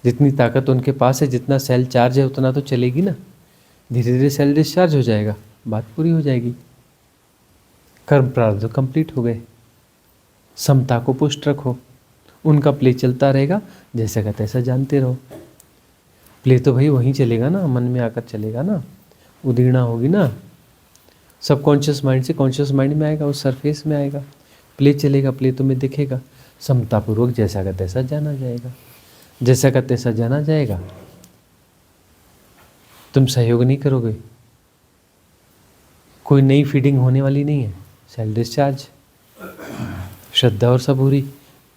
जितनी ताकत उनके पास है, जितना सेल चार्ज है उतना तो चलेगी ना। धीरे धीरे सेल डिस्चार्ज हो जाएगा, बात पूरी हो जाएगी, कर्म प्रारब्ध कंप्लीट हो गए। समता को पुष्ट रखो, उनका प्ले चलता रहेगा, जैसा का तैसा जानते रहो। प्ले तो भाई वहीं चलेगा ना, मन में आकर चलेगा ना, उदीर्णा होगी ना, सबकॉन्शियस माइंड से कॉन्शियस माइंड में आएगा, उस सरफेस में आएगा, प्ले चलेगा, प्ले तुम्हें दिखेगा। समतापूर्वक जैसा का तैसा जाना जाएगा, जैसा का तैसा जाना जाएगा। तुम सहयोग नहीं करोगे, कोई नई फीडिंग होने वाली नहीं है, सेल डिस्चार्ज। श्रद्धा और सबूरी,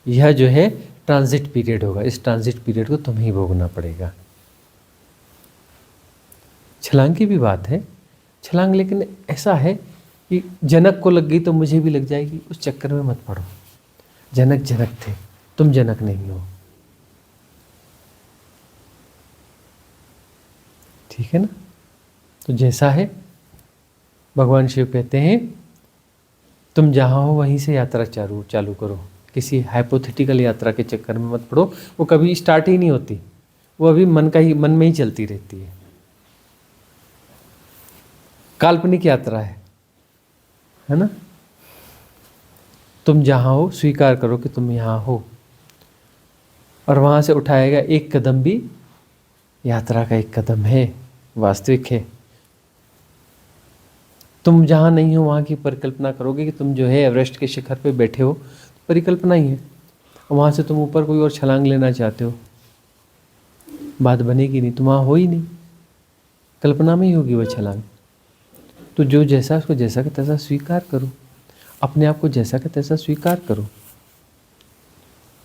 यह जो है ट्रांजिट पीरियड होगा, इस ट्रांजिट पीरियड को तुम्हें ही भोगना पड़ेगा। छलांग की भी बात है, छलांग लेकिन ऐसा है कि जनक को लग गई तो मुझे भी लग जाएगी, उस चक्कर में मत पड़ो। जनक जनक थे, तुम जनक नहीं हो, ठीक है ना। तो जैसा है, भगवान शिव कहते हैं तुम जहाँ हो वहीं से यात्रा चालू करो, किसी हाइपोथेटिकल यात्रा के चक्कर में मत पड़ो, वो कभी स्टार्ट ही नहीं होती, वो अभी मन में ही चलती रहती है। काल्पनिक यात्रा है ना। तुम जहाँ हो स्वीकार करो कि तुम यहाँ हो, और वहाँ से उठाएगा एक कदम भी यात्रा का एक कदम है, वास्तविक है। तुम जहाँ नहीं हो वहाँ की परिकल्पना करोगे कि तुम जो है एवरेस्ट के शिखर पे बैठे हो, परिकल्पना ही है, और वहाँ से तुम ऊपर कोई और छलांग लेना चाहते हो, बात बनेगी नहीं, तुम वहाँ हो ही नहीं, कल्पना में ही होगी वह छलांग। तो जो जैसा उसको जैसा का तैसा स्वीकार करो, अपने आप को जैसा का तैसा स्वीकार करो,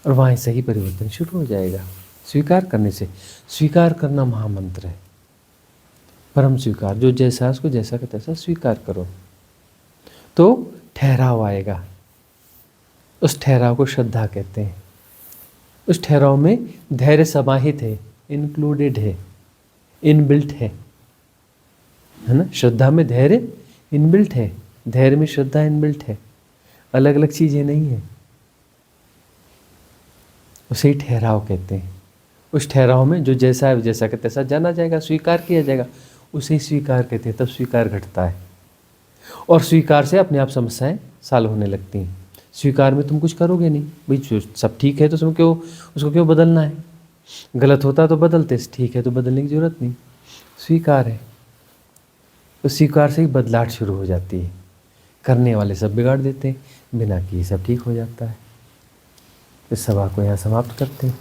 और वहाँ से ही परिवर्तन शुरू हो जाएगा। स्वीकार करने से, स्वीकार करना महामंत्र है, परम स्वीकार, जो जैसा है उसको जैसा का तैसा स्वीकार करो, तो ठहराव आएगा। उस ठहराव को श्रद्धा कहते हैं। उस ठहराव में धैर्य समाहित है, इंक्लूडेड है, इनबिल्ट है ना। श्रद्धा में धैर्य इनबिल्ट है, धैर्य में श्रद्धा इनबिल्ट है, अलग अलग चीजें नहीं है। उसे ही ठहराव कहते हैं। उस ठहराव में जो जैसा है जैसा का तैसा जाना जाएगा, स्वीकार किया जाएगा, उसे ही स्वीकार कहते हैं। तब स्वीकार घटता है, और स्वीकार से अपने आप समस्याएं सॉल्व होने लगती हैं। स्वीकार में तुम कुछ करोगे नहीं, भाई सब ठीक है तो तुम क्यों उसको क्यों बदलना है, गलत होता तो बदलते, ठीक है तो बदलने की जरूरत नहीं। स्वीकार है, तो स्वीकार से ही बदलाहट शुरू हो जाती है। करने वाले सब बिगाड़ देते हैं, बिना किए सब ठीक हो जाता है। इस सभा को यहाँ समाप्त करते हैं।